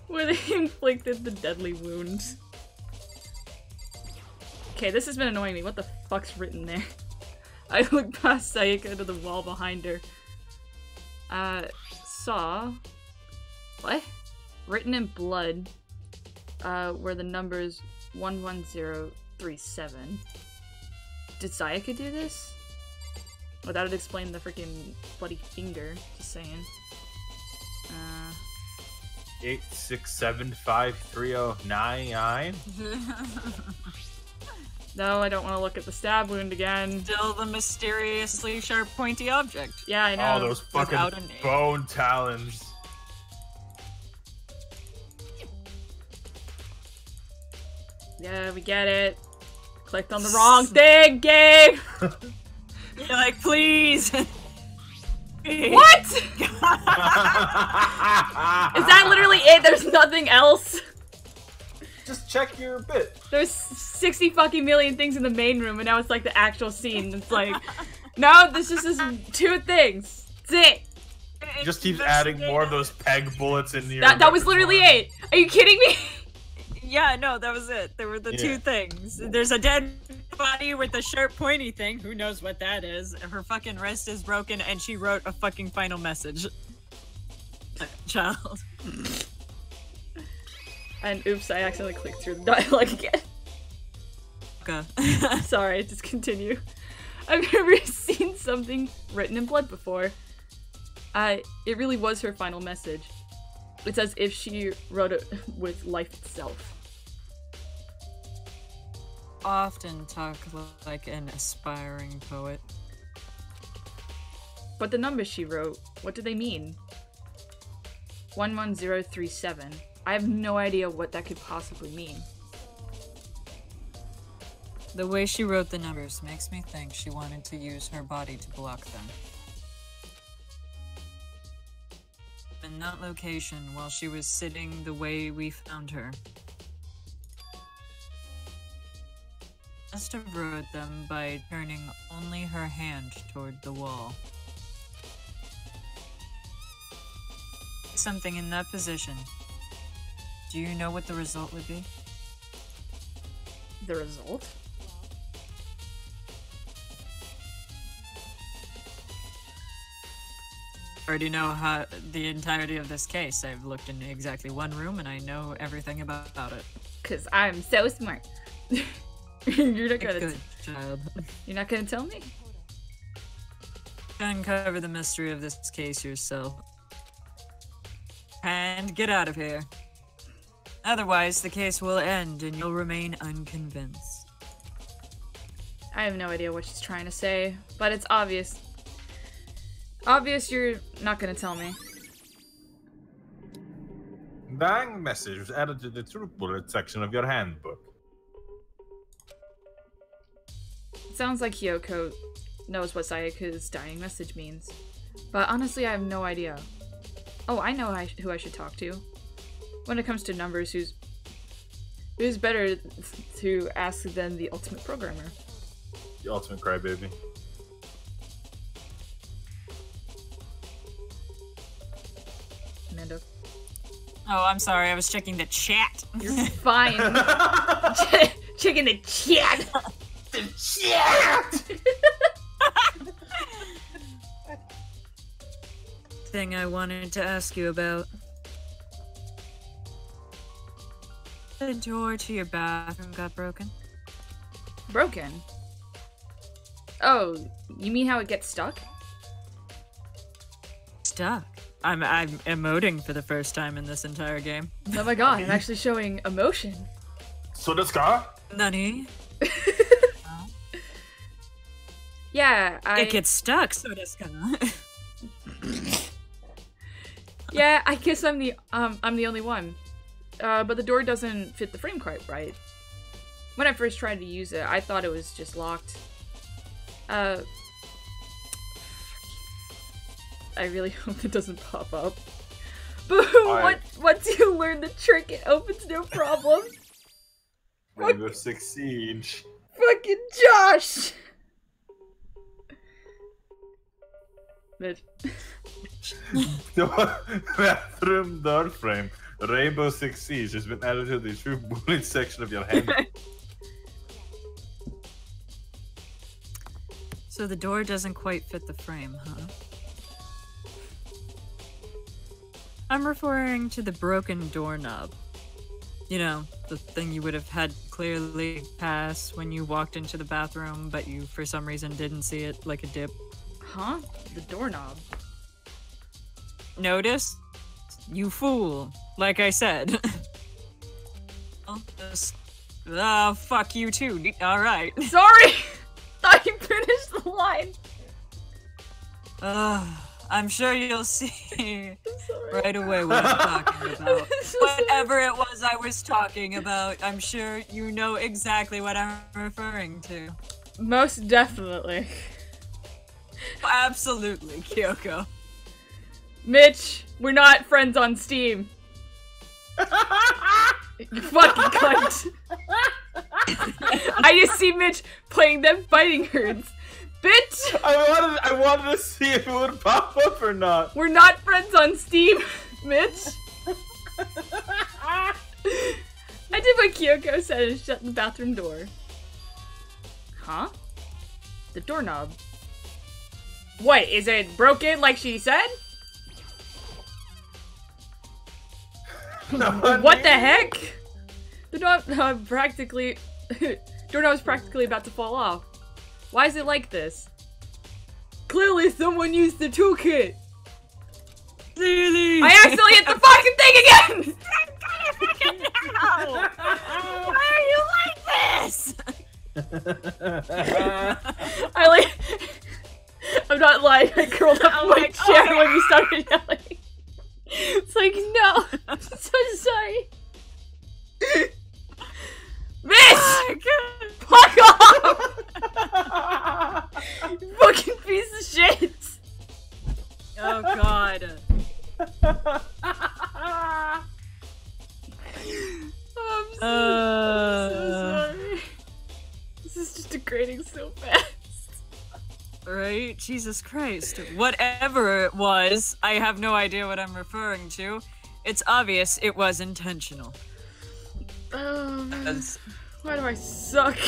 Where they inflicted the deadly wound. Okay, this has been annoying me. What the fuck's written there? I looked past Sayaka to the wall behind her. Saw... What? Written in blood, were the numbers 11037. Did Sayaka do this? Well, that would explain the freaking bloody finger. Just saying. 8675309. No, I don't want to look at the stab wound again. Still the mysteriously sharp, pointy object. Yeah, I know. All those fucking Without a name. bone talons. Yeah, we get it. Clicked on the wrong thing, Gabe! You're like, please! What?! Is that literally it? There's nothing else? Just check your bit. There's 60 fucking million things in the main room, and now it's like the actual scene. It's like, no, this is just 2 things. That's it. Just keeps adding more of those peg bullets in your. That was literally it. Are you kidding me? Yeah, no, that was it. There were the 2 things. There's a dead body with a sharp, pointy thing. Who knows what that is? Her fucking wrist is broken, and she wrote a fucking final message. Child. And oops, I accidentally clicked through the dialogue again. Okay. Sorry, just continue. I've never seen something written in blood before. It really was her final message. It's as if she wrote it with life itself. Often talk like an aspiring poet. But the numbers she wrote, what do they mean? 11037. I have no idea what that could possibly mean. The way she wrote the numbers makes me think she wanted to use her body to block them. In that location while she was sitting the way we found her. Must have wrote them by turning only her hand toward the wall. Something in that position. Do you know what the result would be? The result? I already know how the entirety of this case. I've looked in exactly one room and I know everything about it. Cause I'm so smart. You're not gonna Good child. You're not gonna tell me? Uncover the mystery of this case yourself. And get out of here. Otherwise, the case will end and you'll remain unconvinced. I have no idea what she's trying to say, but it's obvious. Obvious you're not gonna tell me. Bang message was added to the truth bullet section of your handbook. It sounds like Hyoko knows what Sayaka's dying message means. But honestly, I have no idea. Oh, I know who I should talk to. When it comes to numbers, who's better to ask than the ultimate programmer? The ultimate crybaby. Amanda. Oh, I'm sorry. I was checking the chat. You're fine. Checking the chat. The chat! Thing I wanted to ask you about. The door to your bathroom got broken. Broken? Oh, you mean how it gets stuck? Stuck. I'm emoting for the first time in this entire game. Oh my god, I'm actually showing emotion. So this car? Nani? Yeah, It gets stuck, so does gonna. Yeah, I guess I'm the only one. But the door doesn't fit the frame quite right. When I first tried to use it, I thought it was just locked. I really hope it doesn't pop up. But once you learn the trick, it opens no problem. Rainbow Six Siege. Fucking Josh! Bitch. Bathroom door frame. Rainbow Six Siege has been added to the true bullet section of your handbook. So the door doesn't quite fit the frame, huh? I'm referring to the broken doorknob. You know, the thing you would have had clearly pass when you walked into the bathroom, but you for some reason didn't see it like a dip. Huh? The doorknob. Notice? You fool. Like I said. I'll just... fuck you too. Alright. Sorry! Thought you finished the line. I'm sure you'll see Sorry. right away what I'm talking about. Whatever it was I was talking about, I'm sure you know exactly what I'm referring to. Most definitely. Absolutely, Kyoko. Mitch, we're not friends on Steam. You fucking cunt. I just see Mitch playing them fighting herds. Bitch! I wanted to see if it would pop up or not. We're not friends on Steam, Mitch. I did what Kyoko said and shut the bathroom door. Huh? The doorknob. What, is it broken like she said? What the heck? The doorknob practically... doorknob's practically about to fall off. Why is it like this? Clearly someone used the toolkit! Clearly! I accidentally hit the fucking thing again! Why are you like this? I'm not lying, I curled up in my chair when you started yelling. It's like, no, I'm so sorry. Bitch! Fuck off! You fucking piece of shit! Oh god. I'm so sorry. This is just degrading so fast. Right? Jesus Christ. Whatever it was, I have no idea what I'm referring to. It's obvious it was intentional. Oh man. Because- Why do I suck?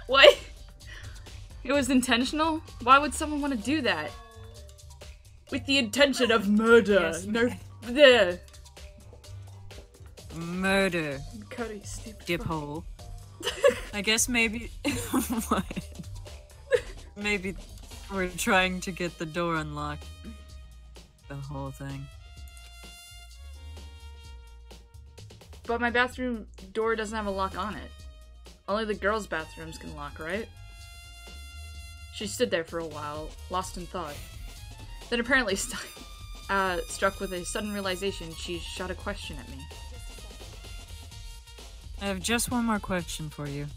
What? It was intentional? Why would someone want to do that? With the intention of murder. Yes. There. Murder. Cody, stupid. Diphole. I guess maybe... What? Maybe we're trying to get the door unlocked. The whole thing. But my bathroom door doesn't have a lock on it. Only the girls' bathrooms can lock, right? She stood there for a while, lost in thought. Then apparently struck with a sudden realization, she shot a question at me. I have just one more question for you.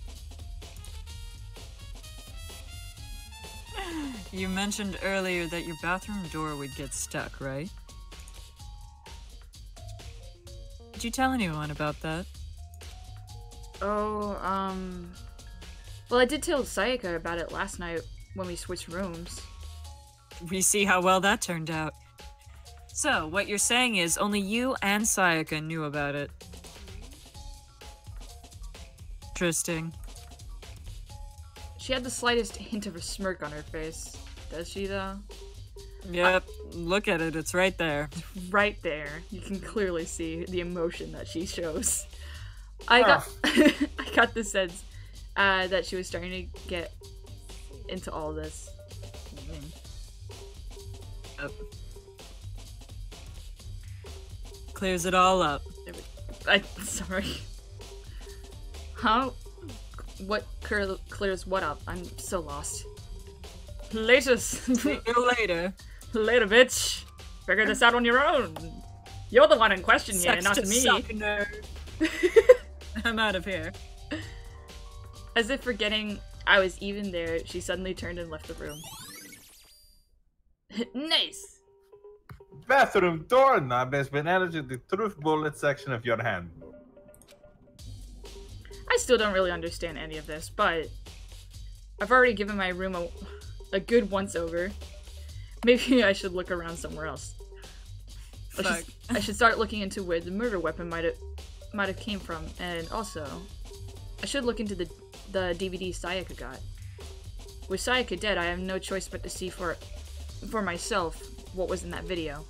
You mentioned earlier that your bathroom door would get stuck, right? Did you tell anyone about that? Oh, well, I did tell Sayaka about it last night when we switched rooms. We see how well that turned out. So, what you're saying is only you and Sayaka knew about it. Interesting. She had the slightest hint of a smirk on her face. Does she, though? Yep, look at it, it's right there. Right there. You can clearly see the emotion that she shows. I got the sense that she was starting to get into all this. Yep. Clears it all up. Sorry. Huh? What clears what up? I'm so lost. Later. See you later. Later, bitch. Figure this out on your own. You're the one in question here, Sucks not to me. suck, nerd. I'm out of here. As if forgetting I was even there, she suddenly turned and left the room. Nice! Bathroom doorknob has been added to the truth bullet section of your handbook. I still don't really understand any of this, but I've already given my room a good once-over. Maybe I should look around somewhere else. I should start looking into where the murder weapon might have came from, and also, I should look into the DVD Sayaka got. With Sayaka dead, I have no choice but to see for myself what was in that video.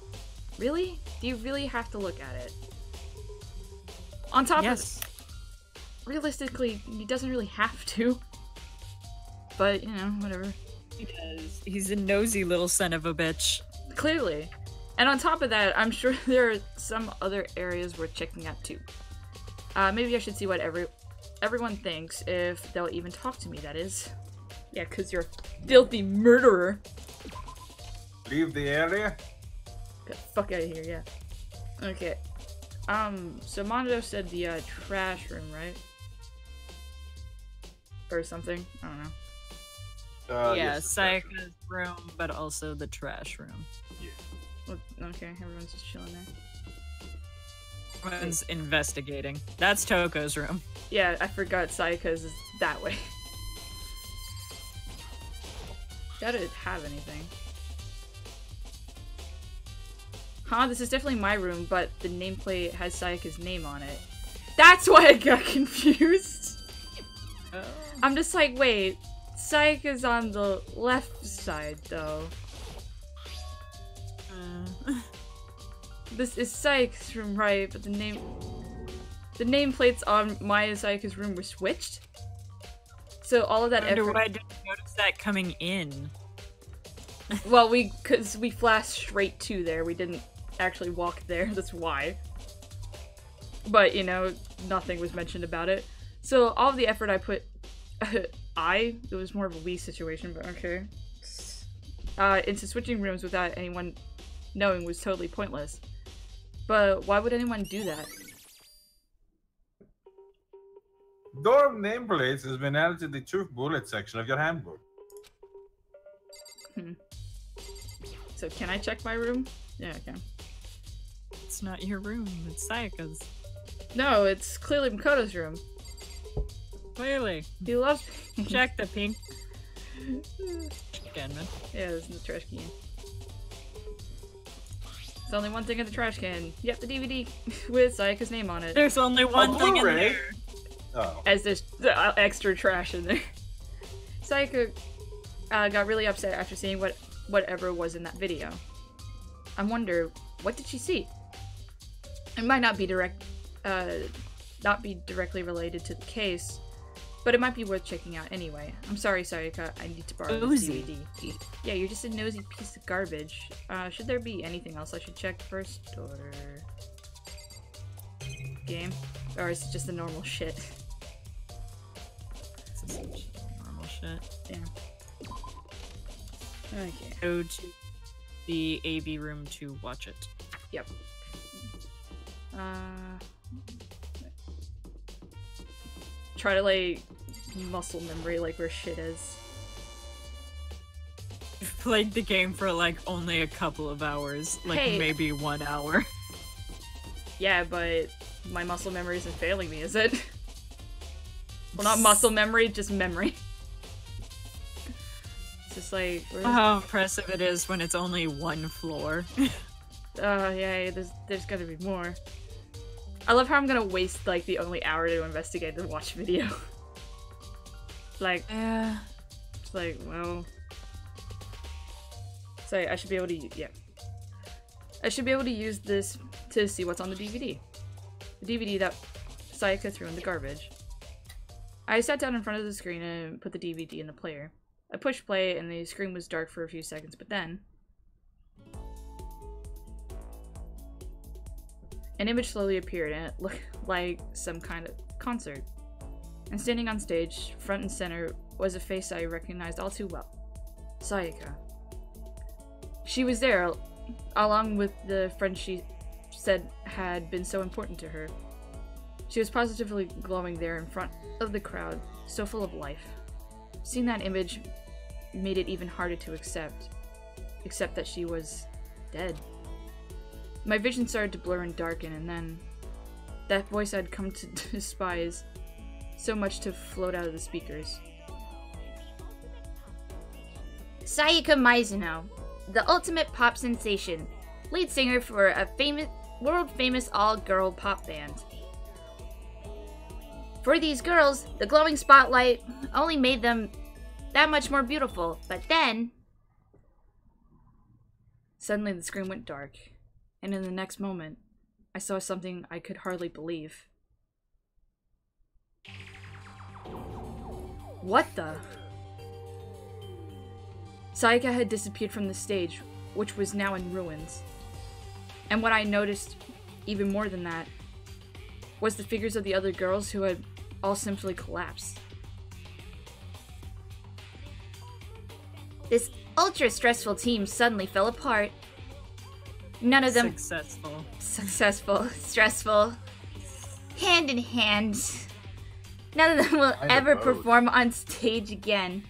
Really? Do you really have to look at it? On top of... Realistically, he doesn't really have to. But, you know, whatever. He does. He's a nosy little son of a bitch. Clearly. And on top of that, I'm sure there are some other areas worth checking out too. Maybe I should see what everyone thinks, if they'll even talk to me, that is. Yeah, because you're a filthy murderer. Leave the area? Get the fuck out of here, yeah. Okay. So Mondo said the trash room, right? Or something? I don't know. Yeah, yes, Sayaka's room, but also the trash room. Yeah. Okay, everyone's just chilling there. Everyone's investigating. That's Toko's room. Yeah, I forgot Sayaka's is that way. Doubt it'd have anything. Huh, this is definitely my room, but the nameplate has Sayaka's name on it. That's why I got confused! Oh. I'm just like, wait, Sayaka's on the left side, though. This is Sayaka's room, right, but the nameplates on Maya and Sayaka's room were switched? So all of that I wonder effort- why I didn't notice that coming in. Well, cause we flashed straight to there, we didn't actually walk there, that's why. But, you know, nothing was mentioned about it. So all of the effort I put- it was more of a we situation, but okay. Into switching rooms without anyone knowing was totally pointless. But why would anyone do that? Dorm nameplates has been added to the truth bullet section of your handbook. So can I check my room? Yeah, I can. It's not your room, it's Sayaka's. No, it's clearly Makoto's room. Clearly. He loves- Check the pink. Again, man. Yeah, there's in the trash can. There's only one thing in the trash can. Yep, the DVD with Sayaka's name on it. There's only one thing in Blu-ray? there. Oh. As there's extra trash in there. Sayaka got really upset after seeing whatever was in that video. I wonder, what did she see? It might not be directly related to the case, but it might be worth checking out anyway. I'm sorry, Sayaka, I need to borrow this DVD. Yeah, you're just a nosy piece of garbage. Should there be anything else I should check first, or... game? Or is it just the normal shit? This is such normal shit. Yeah. Okay. Go to the AV room to watch it. Yep. Try to, like, muscle memory, like, where shit is. I've played the game for, like, only a couple of hours. Like, Hey. maybe 1 hour. Yeah, but my muscle memory isn't failing me, is it? Well, not muscle memory, just memory. It's just like... How impressive it is when it's only one floor. Yeah, there's gotta be more. I love how I'm gonna waste, like, the only hour to investigate the watch video. Like, Yeah. it's like, well... So I should be able to, yeah. I should be able to use this to see what's on the DVD. The DVD that Sayaka threw in the garbage. I sat down in front of the screen and put the DVD in the player. I pushed play and the screen was dark for a few seconds, but then... an image slowly appeared and it looked like some kind of concert. And standing on stage, front and center, was a face I recognized all too well. Sayaka. She was there, along with the friend she said had been so important to her. She was positively glowing there in front of the crowd, so full of life. Seeing that image made it even harder to accept that she was dead. My vision started to blur and darken, and then that voice I'd come to despise so much to float out of the speakers. Sayaka Mizuno, the ultimate pop sensation, lead singer for a world-famous all-girl pop band. For these girls, the glowing spotlight only made them that much more beautiful, but then... Suddenly the screen went dark, and in the next moment, I saw something I could hardly believe. What the? Sayaka had disappeared from the stage, which was now in ruins. And what I noticed even more than that was the figures of the other girls who had all simply collapsed. This ultra-stressful team suddenly fell apart. None of them... Successful. Stressful. Hand in hand. None of them will ever perform on stage again.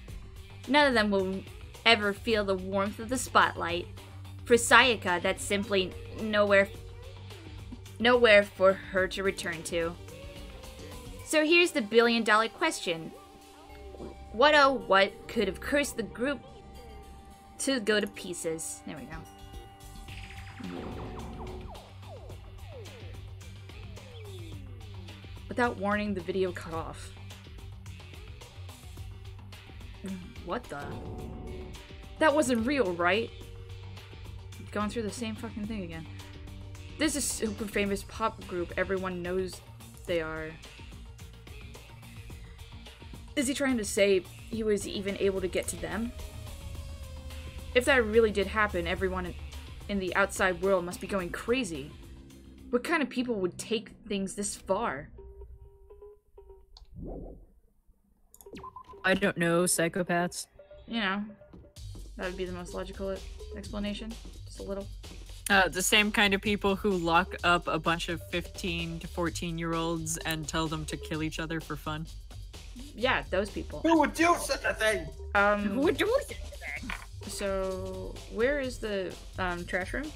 None of them will ever feel the warmth of the spotlight. For Sayaka, that's simply nowhere for her to return to. So here's the billion-dollar question. What could have cursed the group to go to pieces? There we go. Without warning, the video cut off. What the? That wasn't real, right? Going through the same fucking thing again. This is a super famous pop group. Everyone knows they are. Is he trying to say he was even able to get to them? If that really did happen, everyone in the outside world must be going crazy. What kind of people would take things this far? I don't know, psychopaths. You know, that would be the most logical explanation. Just a little. The same kind of people who lock up a bunch of 15 to 14-year-olds and tell them to kill each other for fun. Yeah, those people. Who would do such a thing? Who would do such a thing? So, where is the trash room?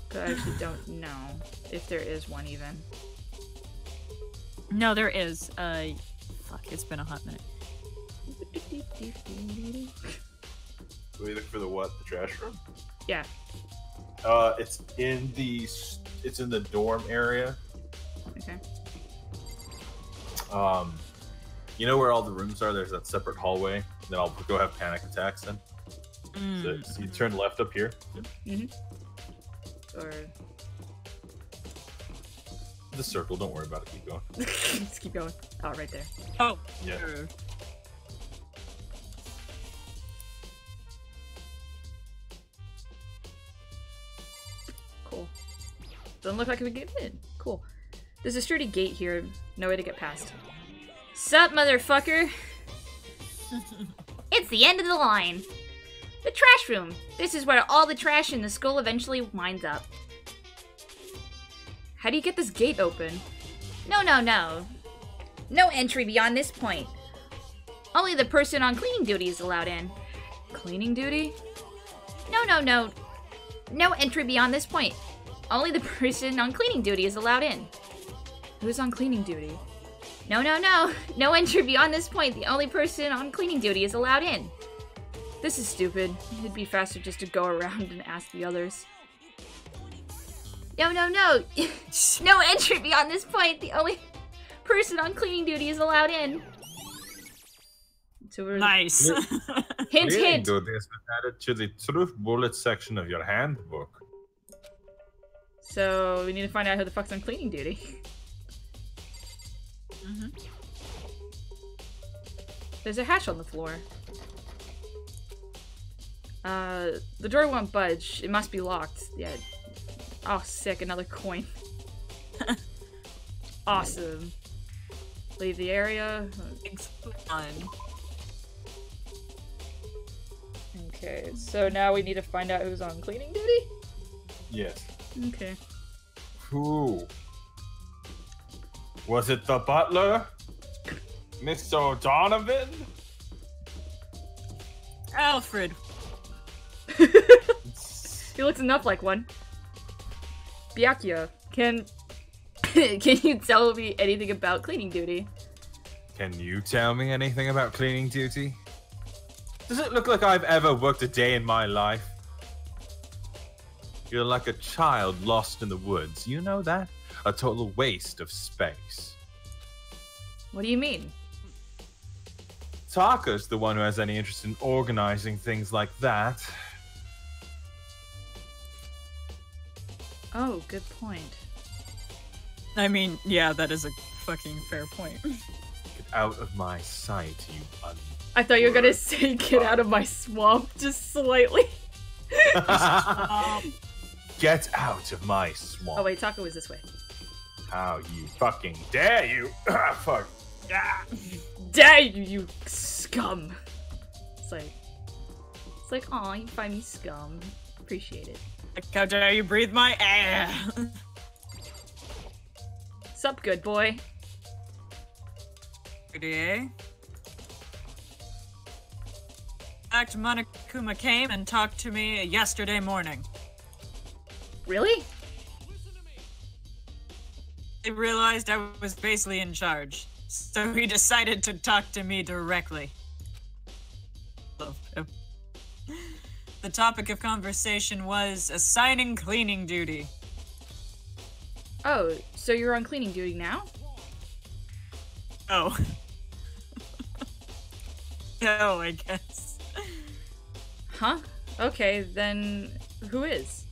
'Cause I actually don't know if there is one even. No, there is. Fuck, it's been a hot minute. Are we looking for the what? The trash room? Yeah. It's in the dorm area. Okay. You know where all the rooms are? There's that separate hallway. Then I'll go have panic attacks in. So you turn left up here. Or the circle. Don't worry about it. Keep going. just keep going. Oh, right there. Oh. Yeah. Cool. Doesn't look like we can get in. Cool. There's a sturdy gate here. No way to get past. Sup, motherfucker? It's the end of the line. The trash room. This is where all the trash in the school eventually winds up. How do you get this gate open? No. No entry beyond this point. Only the person on cleaning duty is allowed in. Cleaning duty? No. No entry beyond this point. Only the person on cleaning duty is allowed in. Who's on cleaning duty? No. No entry beyond this point. The only person on cleaning duty is allowed in. This is stupid. It'd be faster just to go around and ask the others. No. No entry beyond this point. The only person on cleaning duty is allowed in. So we're nice. Hint, hint. Duty has been added to the truth bullet section of your handbook. So we need to find out who the fuck's on cleaning duty. There's a hatch on the floor. The door won't budge. It must be locked. Yeah. Oh, sick. Another coin. Awesome. Leave the area. It's fun. Okay, so now we need to find out who's on cleaning duty? Yes. Okay. Who? Was it the butler? Mr. O'Donovan? Alfred. He looks enough like one. Byakuya, can you tell me anything about cleaning duty? Can you tell me anything about cleaning duty? Does it look like I've ever worked a day in my life? You're like a child lost in the woods. You know that? A total waste of space. What do you mean? Taka's the one who has any interest in organizing things like that. Oh, good point. I mean, yeah, that is a fucking fair point. Get out of my sight, you I thought you were gonna say get out of my swamp, just slightly. Get out of my swamp. Oh wait, Taco was this way. How you fucking dare you! Ah, fuck. Ah, dare you, you scum! It's like, aw, you find me scum. Appreciate it. How dare you breathe my air? Sup, good boy? Good day. In fact, Monokuma came and talked to me yesterday morning. Really? He realized I was basically in charge, so he decided to talk to me directly. Love him. The topic of conversation was assigning cleaning duty. Oh, so you're on cleaning duty now? Oh. No, I guess. Huh? Okay, then who is?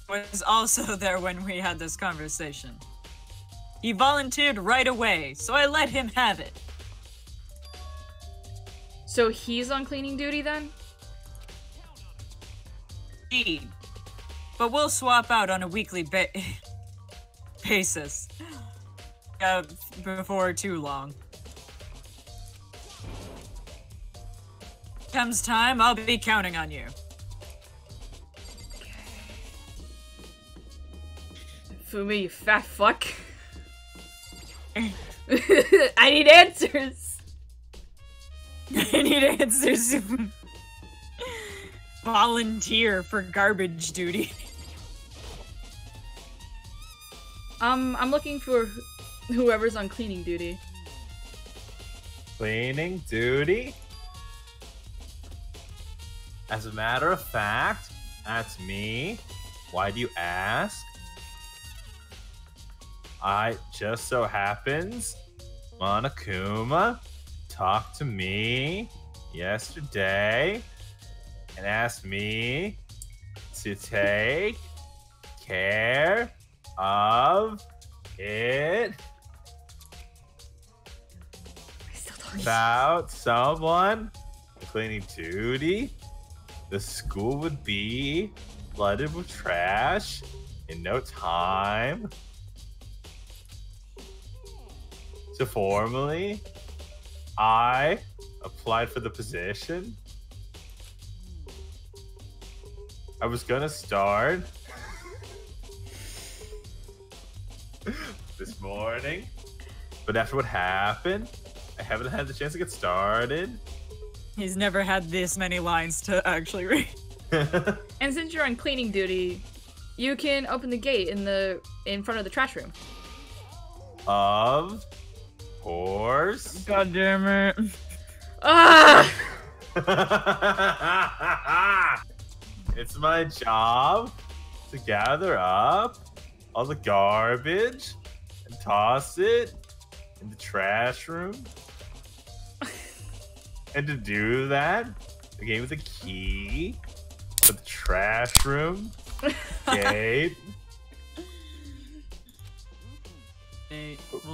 Was also there when we had this conversation. He volunteered right away, so I let him have it. So he's on cleaning duty then? Indeed. But we'll swap out on a weekly basis. Before too long. Comes time, I'll be counting on you. Fumi, you fat fuck. I need answers! I need answers. Volunteer for garbage duty. I'm looking for whoever's on cleaning duty. Cleaning duty? As a matter of fact, that's me. Why do you ask? I just so happens, Monokuma talked to me yesterday and asked me to take care of it. About someone cleaning duty, the school would be flooded with trash in no time. So formally, I applied for the position. I was gonna start this morning, but after what happened, I haven't had the chance to get started. He's never had this many lines to actually read. And since you're on cleaning duty, you can open the gate in front of the trash room. Of course. God damn it. Ah! It's my job to gather up all the garbage and toss it in the trash room. And to do that, I gave the key for the trash room gate.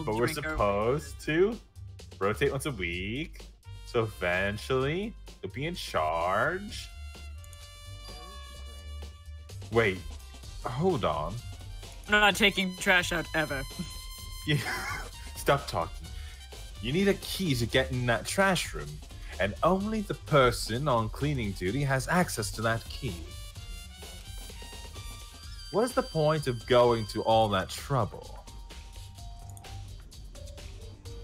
But we're supposed to rotate once a week, so eventually you'll be in charge. Wait, hold on. I'm not taking trash out ever. Yeah, stop talking. You need a key to get in that trash room, and only the person on cleaning duty has access to that key. What is the point of going to all that trouble?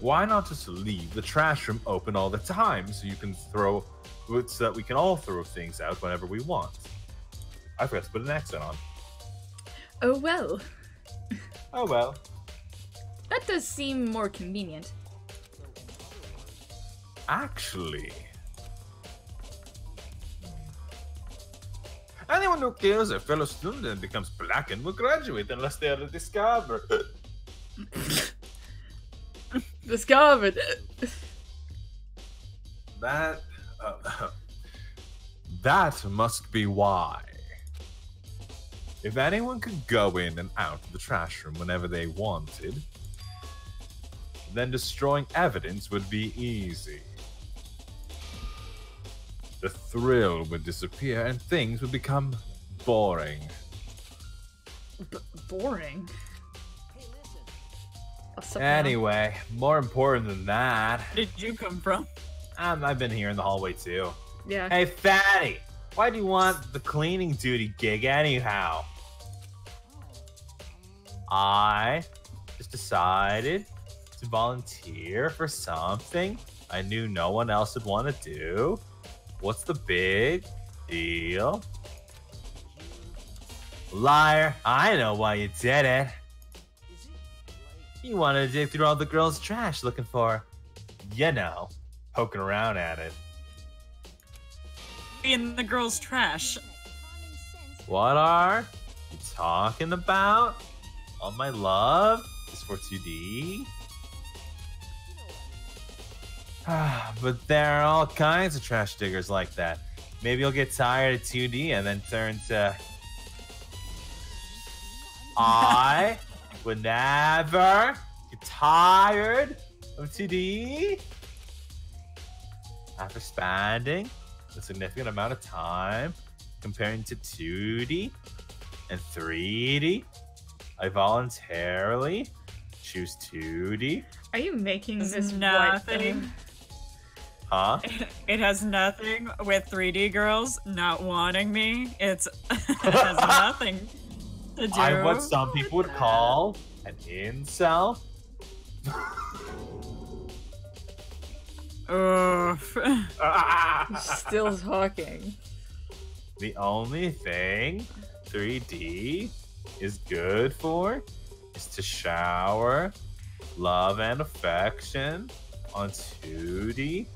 Why not just leave the trash room open all the time so you can so that we can all throw things out whenever we want? I forgot to put an accent on. Oh well. Oh well. That does seem more convenient. Actually, anyone who kills a fellow student and becomes blackened will graduate unless they are discovered. Discovered. That must be why. If anyone could go in and out of the trash room whenever they wanted, then destroying evidence would be easy. The thrill would disappear and things would become boring. Boring. Anyway, more important than that, Where did you come from? I've been here in the hallway too. Yeah. Hey, Fatty, why do you want the cleaning duty gig anyhow? I just decided to volunteer for something I knew no one else would want to do. What's the big deal? Liar, I know why you did it. You wanted to dig through all the girls' trash looking for, you know, poking around at it. In the girls' trash. What are you talking about? All my love is for 2D. But there are all kinds of trash diggers like that. Maybe you'll get tired of 2D and then turn to... I would never get tired of 2D. After spending a significant amount of time comparing to 2D and 3D, I voluntarily choose 2D. Are you making This this is white nothing. thing? Huh? It has nothing with 3D girls not wanting me. It has nothing to do. I'm what some people would call an incel. Oof. Still talking. The only thing 3D is good for is to shower love and affection on 2D.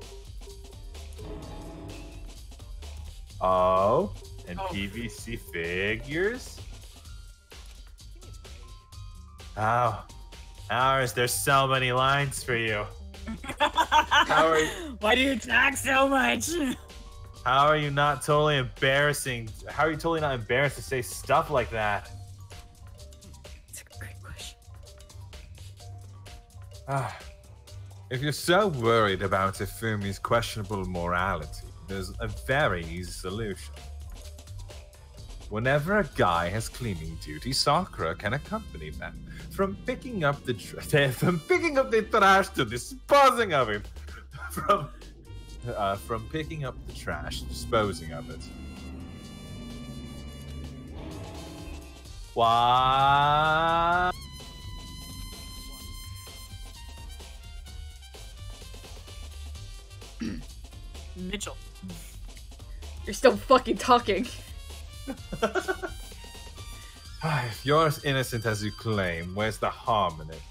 Oh, and PVC figures. Oh, ours, there's so many lines for you. How are you? Why do you talk so much? How are you not totally embarrassing? How are you totally not embarrassed to say stuff like that? It's a great question. If you're so worried about Ifumi's questionable morality, there's a very easy solution. Whenever a guy has cleaning duty, Sakura can accompany them from picking up the trash to disposing of it. From picking up the trash to disposing of it. What? Mitchell. You're still fucking talking. If you're as innocent as you claim, where's the harm in it?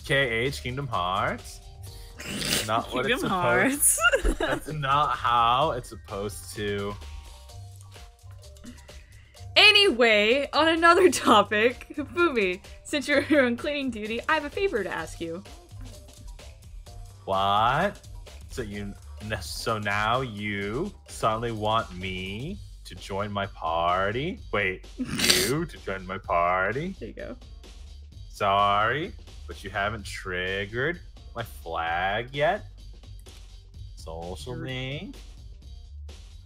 KH Kingdom Hearts. Not what it's Kingdom supposed. Hearts. That's not how it's supposed to. Anyway, on another topic, Fumi, since you're here on cleaning duty, I have a favor to ask you. What? So now you suddenly want me to join my party? Wait, you to join my party? There you go. Sorry, but you haven't triggered my flag yet. Social link.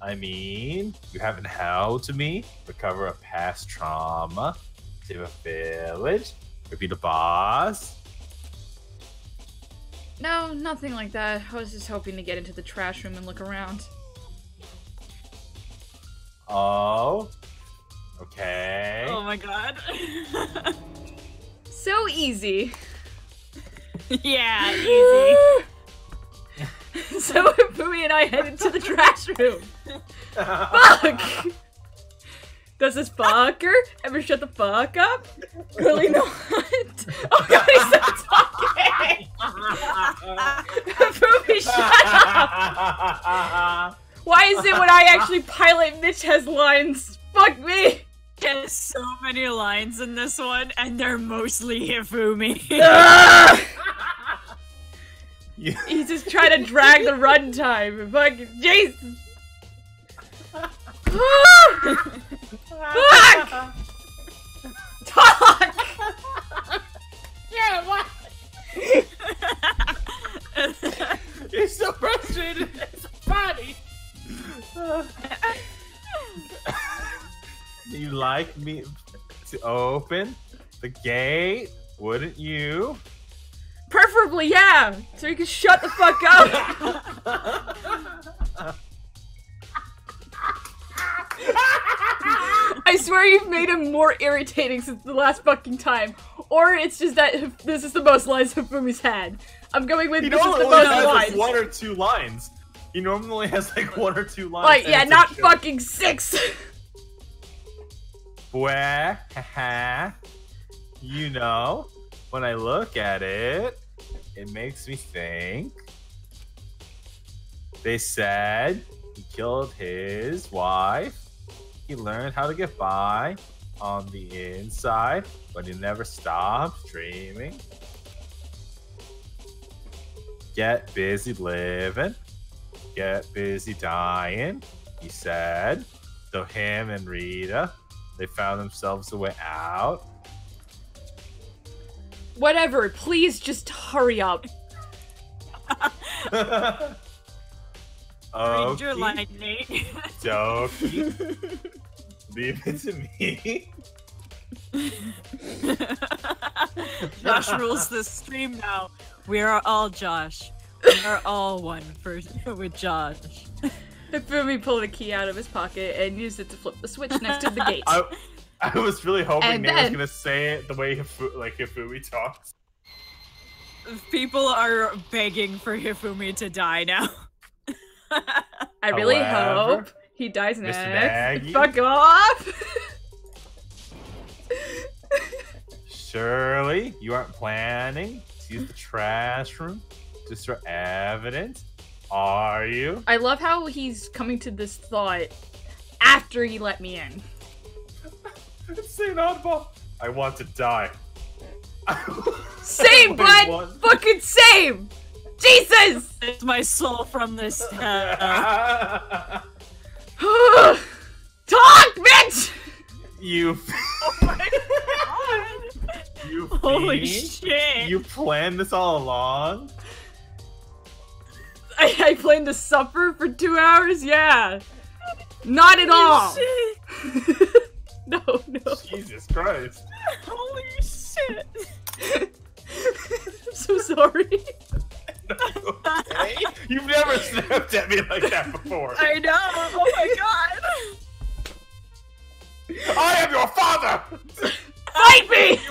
I mean, you haven't helped me recover a past trauma, save a village, or be the boss. No, nothing like that. I was just hoping to get into the trash room and look around. Oh, okay. Oh my god. So easy. Yeah, easy. So Fumi and I headed to the trash room. Fuck! Does this fucker ever shut the fuck up? Really not. Oh god, he's not talking! Fumi, shut up! Why is it when I actually pilot, Mitch has lines? Fuck me! There's so many lines in this one, and they're mostly Hifumi. He's just trying to drag the runtime. Fucking Jesus! Fuck! Talk! Yeah, what? You're so frustrated. It's funny. like me to open the gate? Wouldn't you? Preferably, yeah! So you can shut the fuck up! I swear you've made him more irritating since the last fucking time. Or it's just that this is the most lines Hifumi's had. I'm going with this is the most has lines. like 1 or 2 lines. He normally has like 1 or 2 lines. Like, yeah, not fucking 6! Well, you know, when I look at it, it makes me think. They said he killed his wife. He learned how to get by on the inside, but he never stopped dreaming. Get busy living. Get busy dying, he said. So him and Rita, they found themselves a way out. Whatever, please just hurry up. Read your Okie lightning. dokie. Leave it to me. Josh rules the stream now. We are all Josh. We are all one with Josh. Hifumi pulled a key out of his pocket and used it to flip the switch next to the gate. I was really hoping And Nate was then- gonna say it the way Hifumi talks. People are begging for Hifumi to die now. I really However, hope he dies next. Maggie? Fuck off! Surely you aren't planning to use the trash room to destroy evidence, are you? I love how he's coming to this thought after he let me in. It's Saint Oddball. I want to die. Same, I bud! want- Fucking same! Jesus! It's my soul from this. Talk, bitch! You. Oh my god! You Holy fiend. shit! You planned this all along? I planned to suffer for 2 hours? Yeah. Not at all! No. Jesus Christ. Holy shit! I'm so sorry. Okay. You've never snapped at me like that before. I know! Oh my god! I am your father! Fight me!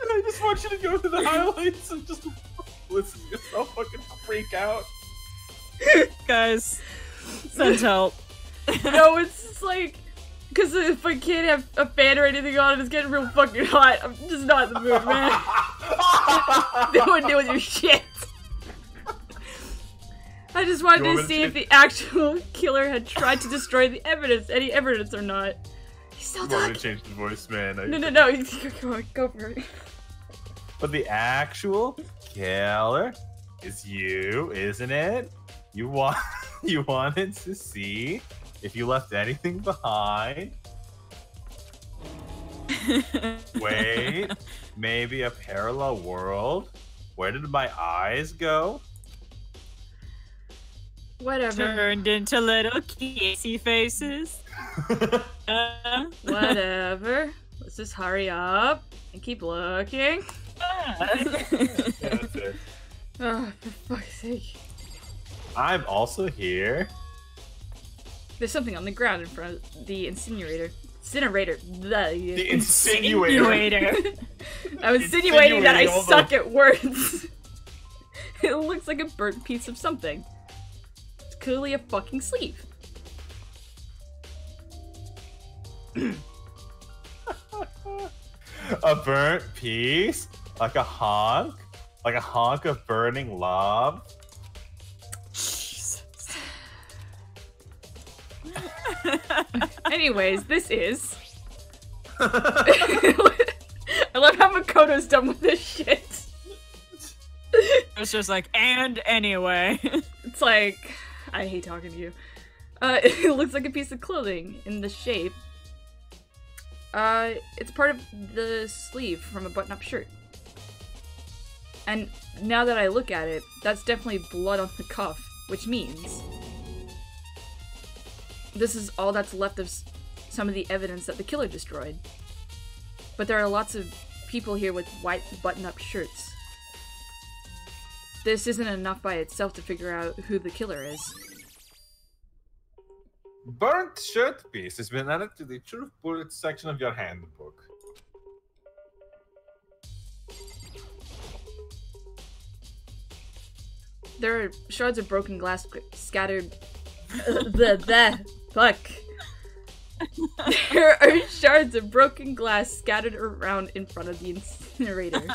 And I just want you to go to the highlights and just listen to yourself fucking freak out. Guys, send help. No, it's just like, because if I can't have a fan or anything on, it's getting real fucking hot. I'm just not in the mood, man. Don't deal with your shit. I just wanted You want to me to see if change- the actual killer had tried to destroy the evidence, any evidence or not. He's still You want me talking. to change the voice, man? No. Go for it. But the actual killer is you, isn't it? You wanted to see if you left anything behind. Wait, maybe a parallel world? Where did my eyes go? Whatever. Turned into little kissy faces. Whatever. Let's just hurry up and keep looking. Yeah, that's it. Oh, for fuck's sake. I'm also here. There's something on the ground in front of the incinerator. Incinerator. The insinuator. I'm insinuating that I Insinuating all suck at words. It looks like a burnt piece of something. It's clearly a fucking sleeve. A burnt piece? Like a honk? Like a honk of burning love? Anyways, this is. I love how Makoto's done with this shit. It's just like, and anyway. It's like, I hate talking to you. It looks like a piece of clothing in the shape. It's part of the sleeve from a button-up shirt. And now that I look at it, that's definitely blood on the cuff, which means this is all that's left of some of the evidence that the killer destroyed. But there are lots of people here with white button-up shirts. This isn't enough by itself to figure out who the killer is. Burnt shirt piece has been added to the Truth Bullet section of your handbook. There are shards of broken glass scattered. Fuck. There are shards of broken glass scattered around in front of the incinerator.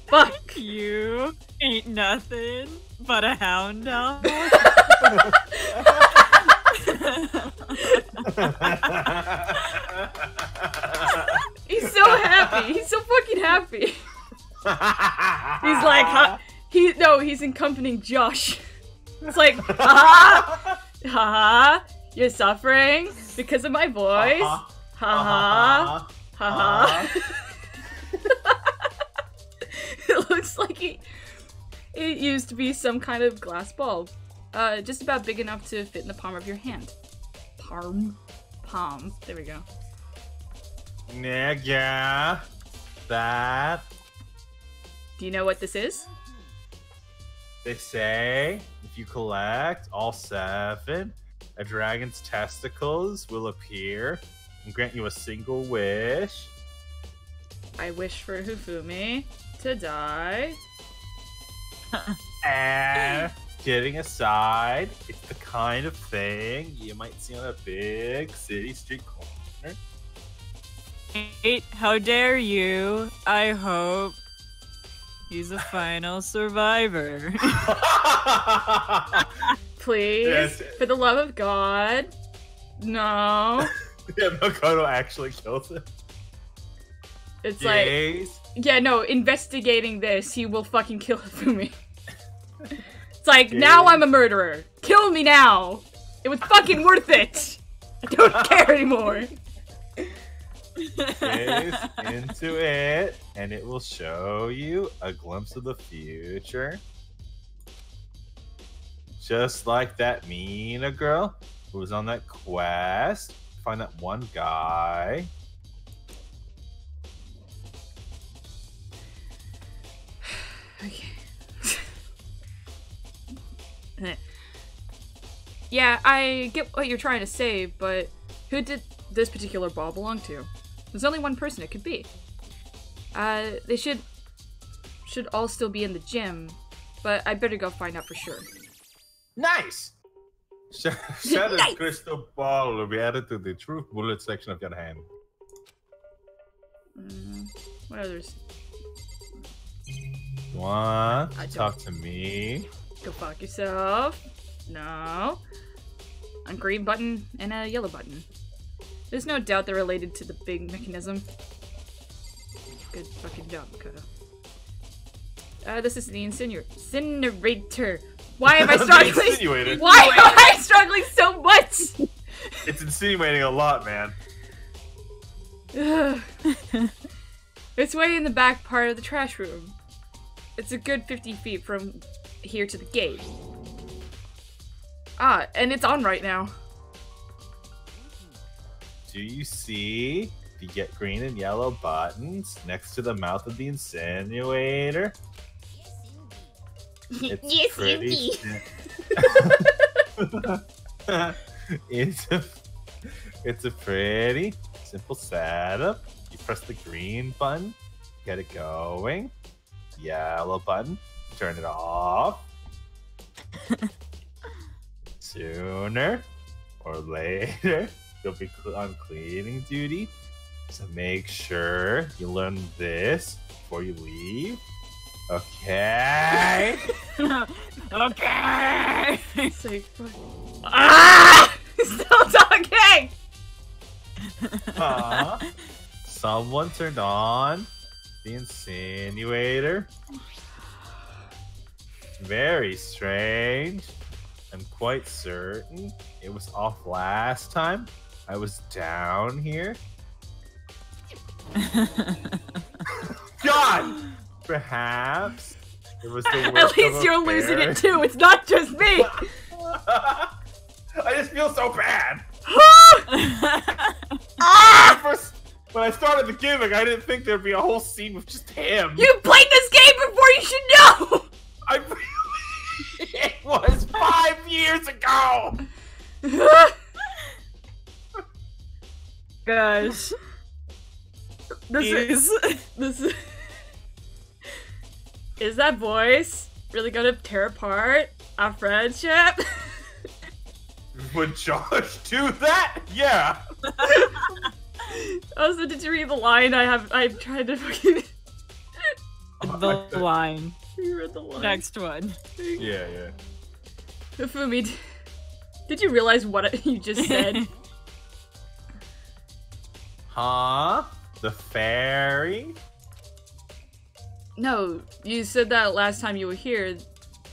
Fuck. You ain't nothing but a hound dog. He's so happy. He's so fucking happy. He's like, he's accompanying Josh. It's like, haha, haha, you're suffering because of my voice. Haha, haha. It looks like it used to be some kind of glass bulb. Just about big enough to fit in the palm of your hand. Palm. There we go. Nigga. That. Do you know what this is? They say if you collect all 7, a dragon's testicles will appear and grant you a single wish. I wish for Hifumi to die. And kidding aside, it's the kind of thing you might see on a big city street corner. Wait, how dare you? I hope he's a final survivor. Please, Yes. for the love of God, no. Yeah, Makoto actually kills him. It's like, Yes. yeah, no, investigating this, he will fucking kill Hifumi. It's like, now I'm a murderer. Kill me now. It was fucking worth it. I don't care anymore. Gaze into it, and it will show you a glimpse of the future. Just like that Mina girl who was on that quest. Find that one guy. Okay. Yeah, I get what you're trying to say, but who did this particular ball belong to? There's only one person it could be. They should all still be in the gym, but I better go find out for sure. Nice! Shattered Nice! crystal ball will be added to the Truth Bullet section of your hand. What others? Want I to don't- talk to me? Go fuck yourself. No. A green button and a yellow button. There's no doubt they're related to the big mechanism. Good fucking job, Makoto. This is the incinerator. Why am I The struggling? insinuator. Why am I struggling so much? It's insinuating a lot, man. Ugh. It's way in the back part of the trash room. It's a good 50 feet from here to the gate. Ah, and it's on right now. Do you see the get green and yellow buttons next to the mouth of the insinuator? It's Yes, pretty. It's a pretty simple setup. You press the green button, get it going. Yellow button, turn it off. Sooner or later, you'll be on cleaning duty. So make sure you learn this before you leave. Okay. Okay. It's like, ah! Still talking! Someone turned on the insinuator. Very strange. I'm quite certain it was off last time I was down here. God! perhaps it was the At worst least of you're losing it affairs. too. It's not just me. I just feel so bad. Ah! First, when I started the gimmick, I didn't think there'd be a whole scene with just him. You played this game before. You should know. It was 5 years ago. Guys, This is that voice really gonna tear apart our friendship? Would Josh do that? Yeah. Also, did you read the line? I tried to fucking the line. You read the line. Next one. Yeah, yeah. Fumi, did you realize what you just said? Huh? The fairy? No, you said that last time you were here.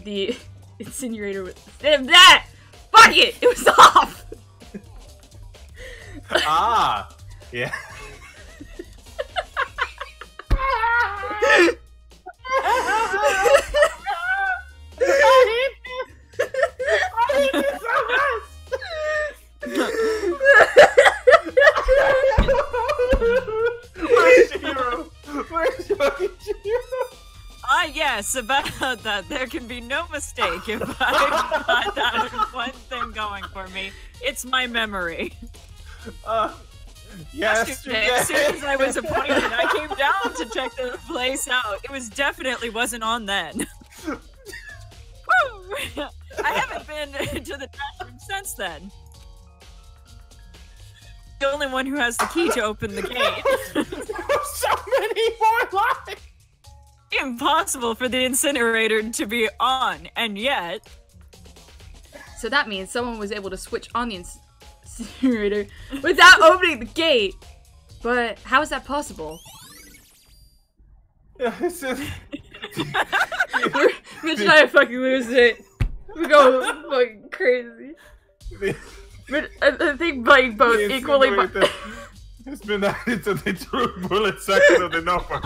The incinerator was that. Fuck it! It was off. Ah, yeah. Where's Shiro? Where's fucking Shiro? Ah, yes, about that. There can be no mistake if I got that one thing going for me. It's my memory. Yesterday, as soon as I was appointed, I came down to check the place out. It was definitely wasn't on then. Woo! I haven't been to the trash room since then. The only one who has the key to open the gate. So many more lives. Impossible for the incinerator to be on, and yet... So that means someone was able to switch on the incinerator without opening the gate. But how is that possible? Yeah, it's just... Mitch and I are fucking losing it. We're going fucking crazy. But I think like both equally. It's been that until they threw bullets second of the number.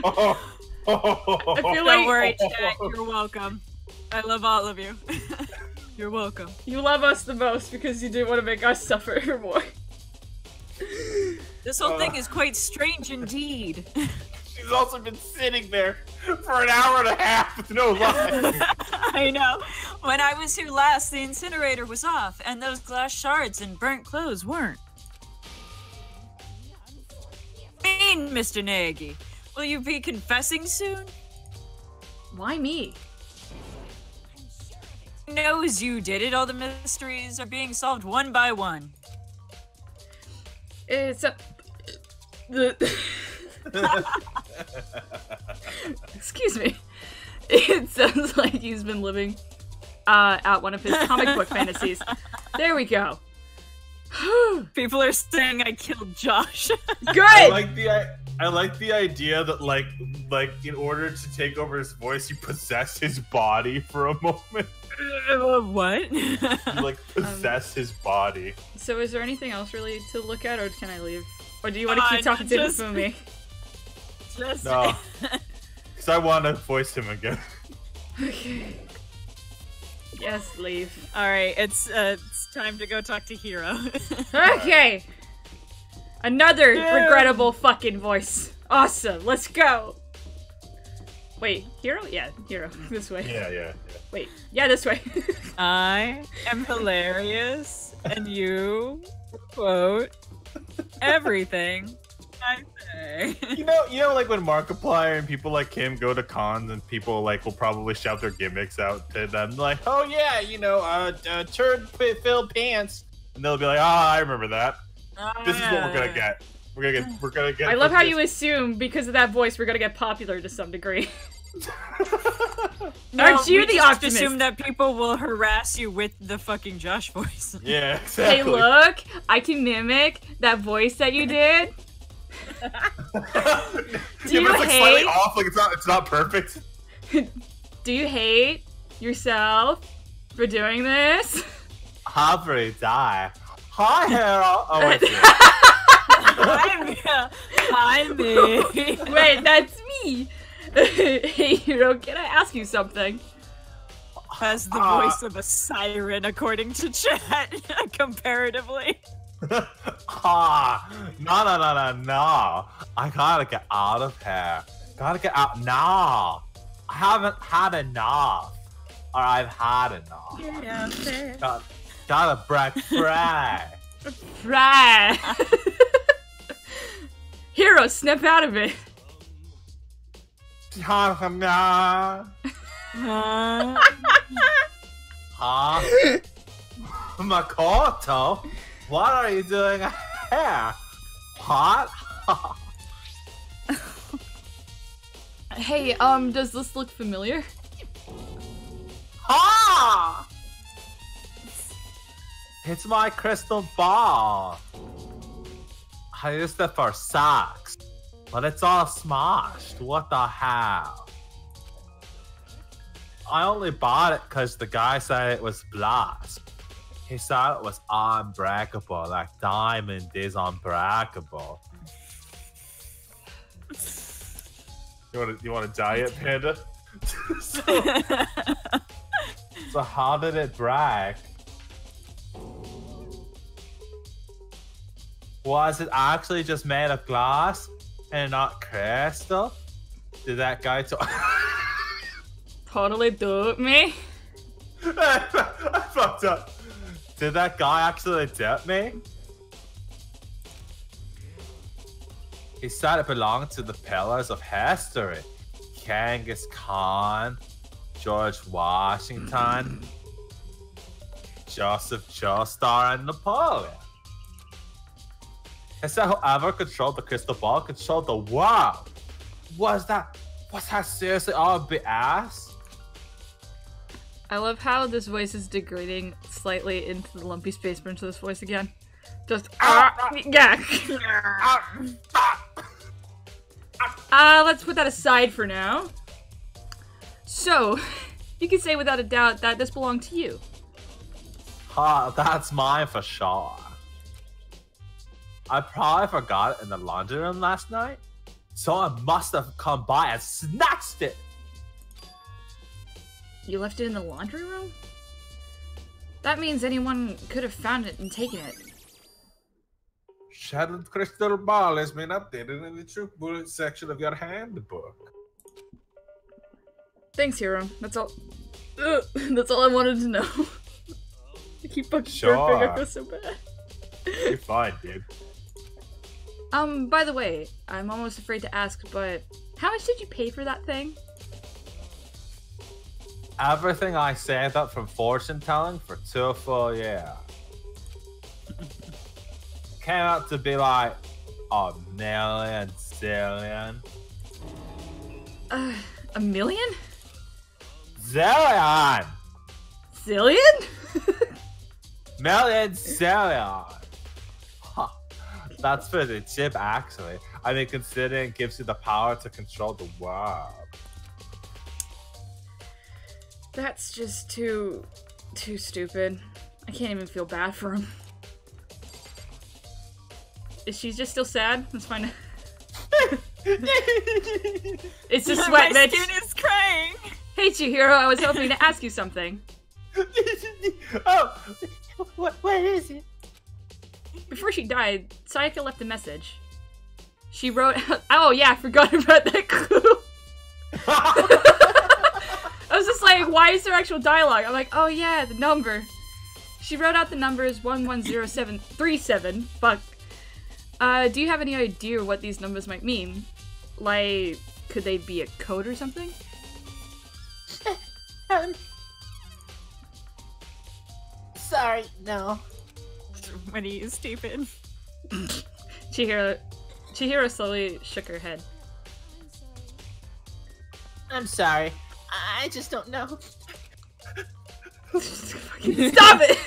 Oh. I feel Don't like worry, chat. You're welcome. I love all of you. You're welcome. you love us the most because you didn't want to make us suffer more. This whole thing is quite strange indeed. She's also been sitting there for an hour and a half with no light. I know. When I was here last, the incinerator was off, and those glass shards and burnt clothes weren't. Mean, Mr. Nagy. Will you be confessing soon? Why me? Knows you did it. All the mysteries are being solved one by one. It's a. Excuse me. It sounds like he's been living out one of his comic book fantasies. There we go. People are saying I killed Josh. Good. I like the idea that like in order to take over his voice, you possess his body for a moment. What? You like possess his body. So, is there anything else really to look at, or can I leave? Or do you want to keep talking to Fumi? Just... No, because I want to voice him again. Okay. Yes, leave. All right, it's time to go talk to Hiro. Okay. Another regrettable fucking voice. Awesome. Let's go. Wait, Hiro? Yeah, Hiro. This way. Yeah. Wait. Yeah, this way. I am hilarious, and you quote everything I say. You know, like when Markiplier and people like him go to cons and people like will probably shout their gimmicks out to them, like, "Oh yeah, turd-filled pants," and they'll be like, "Ah, I remember that." This is what we're gonna get. We're gonna get. I love how you assume because of that voice we're gonna get popular to some degree. Aren't you the optimist? Assume that people will harass you with the fucking Josh voice. Yeah, exactly. Hey, look! I can mimic that voice that you did. Do you but it's like hate? slightly off, like it's not perfect. Do you hate yourself for doing this? Harvey die. Hi, Harold. Oh, wait. Hi, me. Wait, that's me. Hey, Hiro, can I ask you something? Has the voice of a siren, according to chat, comparatively. No. I gotta get out of here. Gotta get out now. I haven't had enough. Or I've had enough. Gotta break free. Right. Hiro, snap out of it. Huh? Makoto? What are you doing here? What? Hey, does this look familiar? Ha! It's my crystal ball. I used it for sex, but it's all smashed. What the hell? I only bought it because the guy said it was blast. He said it was unbreakable, like diamond is unbreakable. You want to diet, Panda? So how did it break? Was it actually just made of glass and not crystal? Did that guy Totally duped me. I fucked up. Did that guy actually tip me? He said it belonged to the pillars of history. Genghis Khan, George Washington, Joseph Joestar, and Napoleon. He said whoever controlled the crystal ball controlled the world. Was that seriously all BS? I love how this voice is degrading slightly into the lumpy space princess voice again. Just yeah. Let's put that aside for now. So, you can say without a doubt that this belonged to you. That's mine for sure. I probably forgot it in the laundry room last night. Someone must have come by and snatched it. You left it in the laundry room? That means anyone could have found it and taken it. Shattered crystal ball has been updated in the true bullet section of your handbook. Thanks, Hiro. That's all. That's all I wanted to know. I keep fucking burping. I feel so bad. You're fine, dude. By the way, I'm almost afraid to ask, but how much did you pay for that thing? Everything I saved up from fortune telling for 2 full years. Came out to be like a million zillion. A million? Zillion! Zillion? Million zillion! Huh. That's pretty cheap, actually. I mean, considering it gives you the power to control the world. That's just too stupid. I can't even feel bad for him. Is she just still sad? That's fine. It's just sweat, My bitch. skin is crying. Hey, Chihiro, I was hoping to ask you something. Oh, what is it? Before she died, Sayaka left a message. She wrote, oh yeah, I forgot about that clue. I was just like, why is there actual dialogue? I'm like, oh yeah, the number. She wrote out the numbers 110737. Fuck. Do you have any idea what these numbers might mean? Like, could they be a code or something? Sorry, no. What are you, stupid? Chihiro slowly shook her head. I'm sorry. I just don't know. Stop it!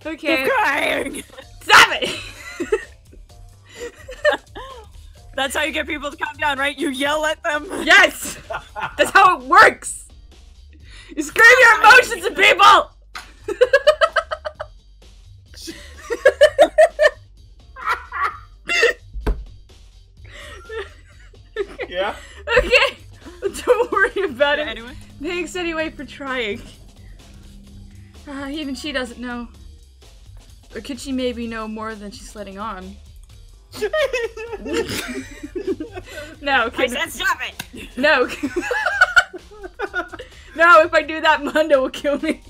Okay. Keep crying! Stop it! That's how you get people to calm down, right? You yell at them. Yes! That's how it works! You scream your emotions at people! Yeah? Thanks anyway for trying. Even she doesn't know. Or could she maybe know more than she's letting on? No, I said stop it! No. No, if I do that, Mondo will kill me.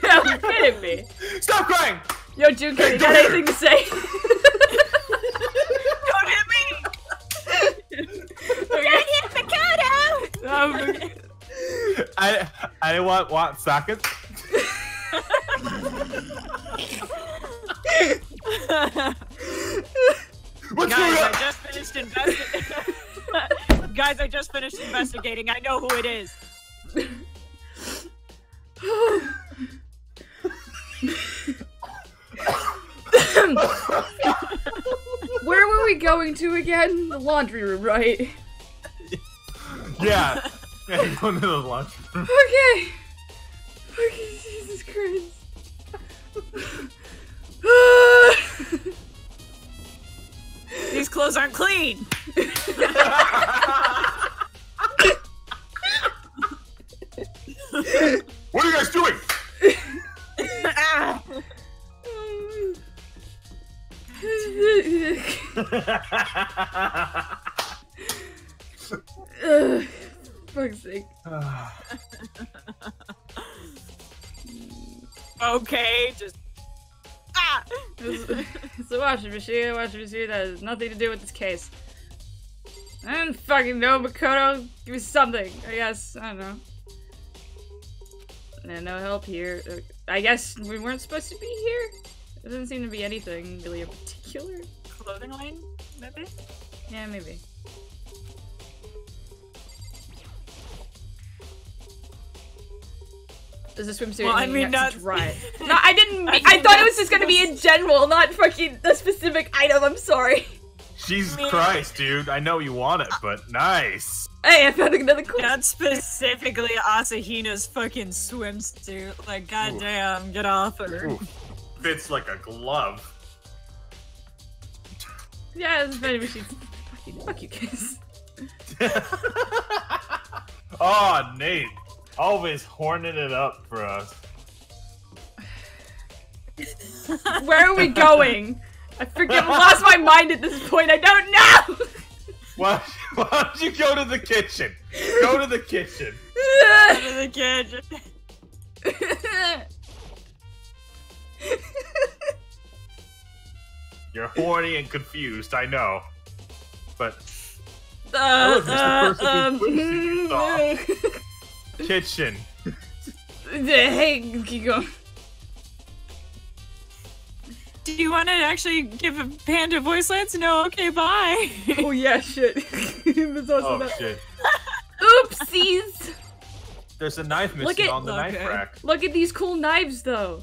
No, you're kidding me. Stop crying! Yo, Junko, you got anything to say? Don't hit me! Don't hit Mikado! I want seconds. What's going on? Guys, I just finished investigating. I know who it is. Where were we going to again? The laundry room, right? Yeah. Yeah, going to the lunch room. Okay. Okay, Jesus Christ. These clothes aren't clean. What are you guys doing? Fuck's sake. Okay, just It's a washing machine. A washing machine that has nothing to do with this case. I don't fucking know, Makoto. Give me something, I guess. I don't know. No help here. I guess we weren't supposed to be here? There doesn't seem to be anything really in particular. clothing line, maybe? Yeah, maybe. Is a swimsuit? Well, I mean, not not dry. No, I didn't. I thought it was just gonna be in general, not fucking a specific item. I'm sorry. Jesus Christ, dude. I know you want it, but nice. Hey, I found another cool. Not specifically Asahina's fucking swimsuit. Like, goddamn, get off her. Ooh. Fits like a glove. Yeah, it's very machine. Fuck you guys. Oh, Nate. Always horning it up for us. Where are we going? I forget. I lost my mind at this point. I don't know. Why don't you go to the kitchen? Go to the kitchen. Go to the kitchen. You're horny and confused, I know. But I was just the person who pushed you off. Kitchen. Hey, keep going. Do you want to actually give a panda voice lance? No, okay, bye. Oh yeah, shit. That's also Oh shit. Oopsies. There's a knife missing on the knife rack. Look at these cool knives, though.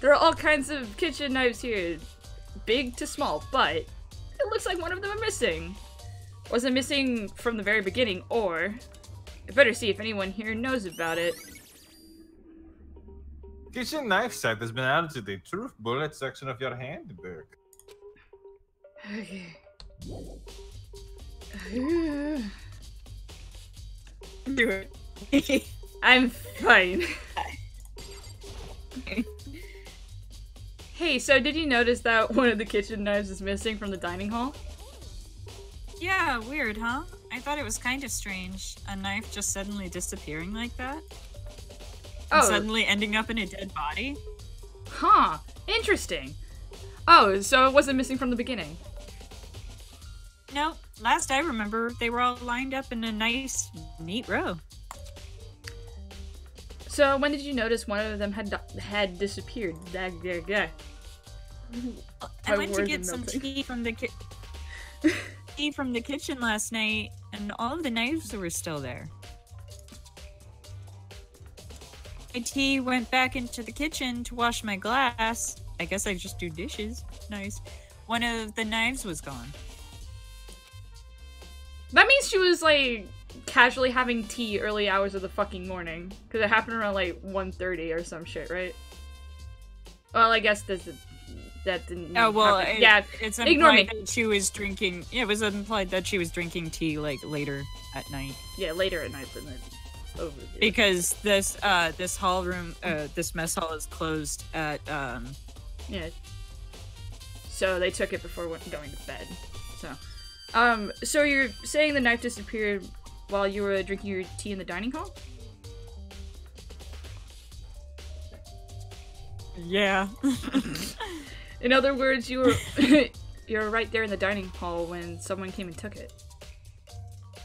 There are all kinds of kitchen knives here, big to small, but it looks like one of them are missing. Was it missing from the very beginning, or I better see if anyone here knows about it. Kitchen knife set has been added to the truth bullet section of your handbook. Okay. Do it. I'm fine. Hey, so did you notice that one of the kitchen knives is missing from the dining hall? Yeah, weird, huh? I thought it was kind of strange. A knife just suddenly disappearing like that? And suddenly ending up in a dead body? Huh. Interesting. Oh, so it wasn't missing from the beginning. No, last I remember, they were all lined up in a nice, neat row. So when did you notice one of them had disappeared? I went to get some tea from the kitchen last night, and all of the knives were still there. My tea went back into the kitchen to wash my glass. I guess I just do dishes. Nice. One of the knives was gone. That means she was, like, casually having tea early hours of the fucking morning. Because it happened around, like, 1:30 or some shit, right? Well, I guess there's a that didn't. Oh well, yeah. It's Ignore implied me. that she was drinking. Yeah, it was implied that she was drinking tea like later at night. Yeah, later at night than then. Over there. Because this hall room, this mess hall is closed at Yeah. So they took it before going to bed. So you're saying the knife disappeared while you were drinking your tea in the dining hall? Yeah. In other words, you were right there in the dining hall when someone came and took it.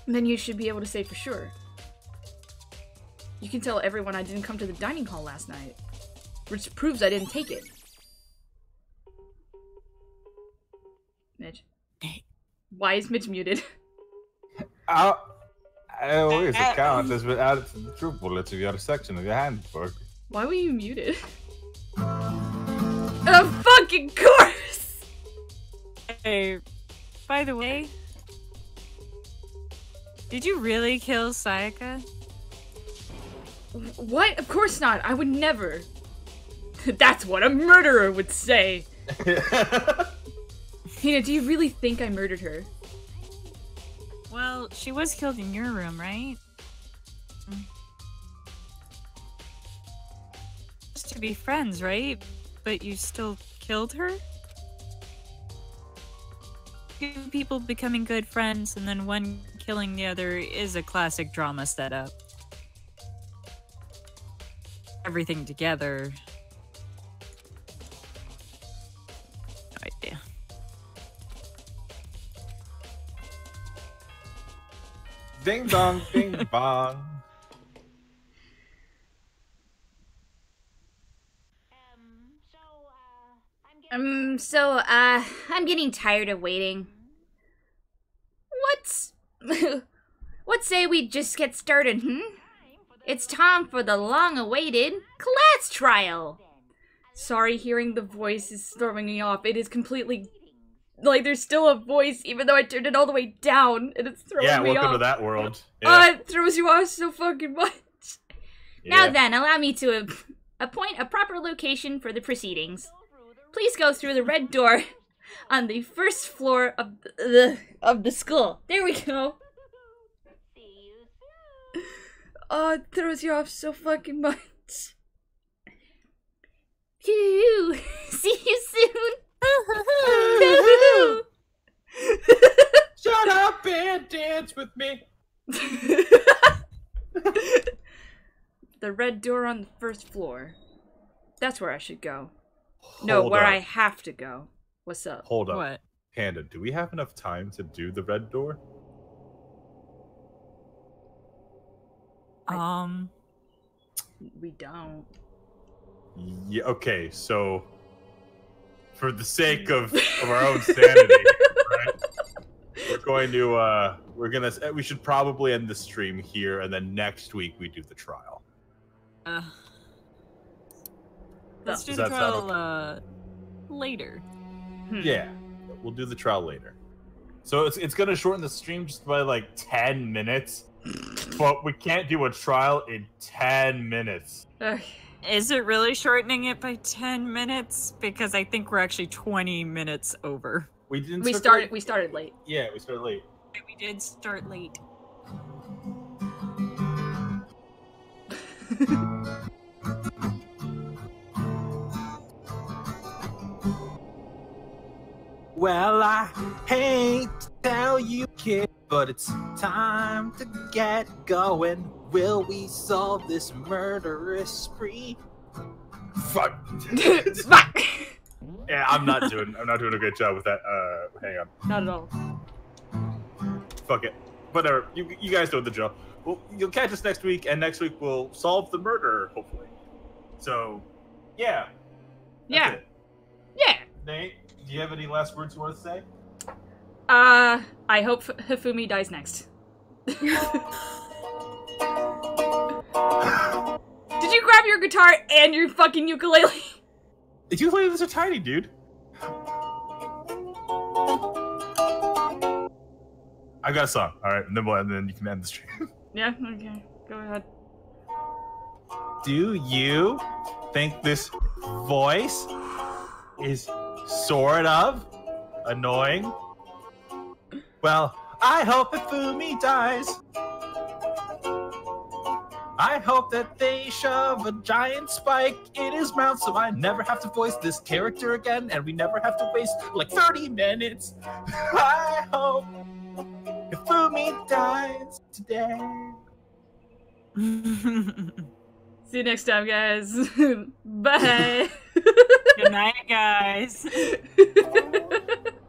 And then you should be able to say for sure. You can tell everyone I didn't come to the dining hall last night, which proves I didn't take it. Mitch. Why is Mitch muted? I always account has been added to the troop bullets of your section of your handbook. Why were you muted? Of fucking course! Hey, by the way, did you really kill Sayaka? What? Of course not. I would never. That's what a murderer would say. Hina, do you really think I murdered her? Well, she was killed in your room, right? Just to be friends, right? But you still killed her? Two people becoming good friends and then one killing the other is a classic drama setup. Everything together. No idea. Ding dong, ding bong. I'm getting tired of waiting. What say we just get started, It's time for the long-awaited class trial. Sorry, hearing the voice is throwing me off. It is completely... Like, there's still a voice, even though I turned it all the way down, and it's throwing me off. Yeah, welcome to that world. Yeah. It throws you off so fucking much. Now then, allow me to appoint a proper location for the proceedings. Please go through the red door on the first floor of the school. There we go. Oh, it throws you off so fucking much. Phew. See you soon. Shut up and dance with me. The red door on the first floor. That's where I should go. No, Hold where up. I have to go. What's up? Hold up. What? Panda, do we have enough time to do the red door? We don't. Yeah, okay, so for the sake of our own sanity, right? We should probably end the stream here, and then next week we do the trial. Let's do Does the that sound trial later. Yeah, we'll do the trial later. So it's gonna shorten the stream just by like 10 minutes, but we can't do a trial in 10 minutes. Is it really shortening it by 10 minutes? Because I think we're actually 20 minutes over. We didn't. We started late. Yeah, we started late. We did start late. Well, I hate to tell you, kid, but it's time to get going. Will we solve this murderous spree? Fuck. Fuck! Yeah, I'm not doing a great job with that. Hang on. Not at all. Fuck it. Whatever. You guys know the drill. Well, you'll catch us next week, and next week we'll solve the murder, hopefully. So, yeah. Yeah. That's it. Yeah. Nate, do you have any last words you want to say? I hope Hifumi dies next. Did you grab your guitar and your fucking ukulele? The ukuleles are tiny, dude. I got a song, alright, and then you can end the stream. Yeah, okay. Go ahead. Do you think this voice is sort of annoying. Well, I hope Ifumi dies. I hope that they shove a giant spike in his mouth so I never have to voice this character again and we never have to waste like 30 minutes. I hope Ifumi dies today. See you next time, guys. Bye. Good night, guys.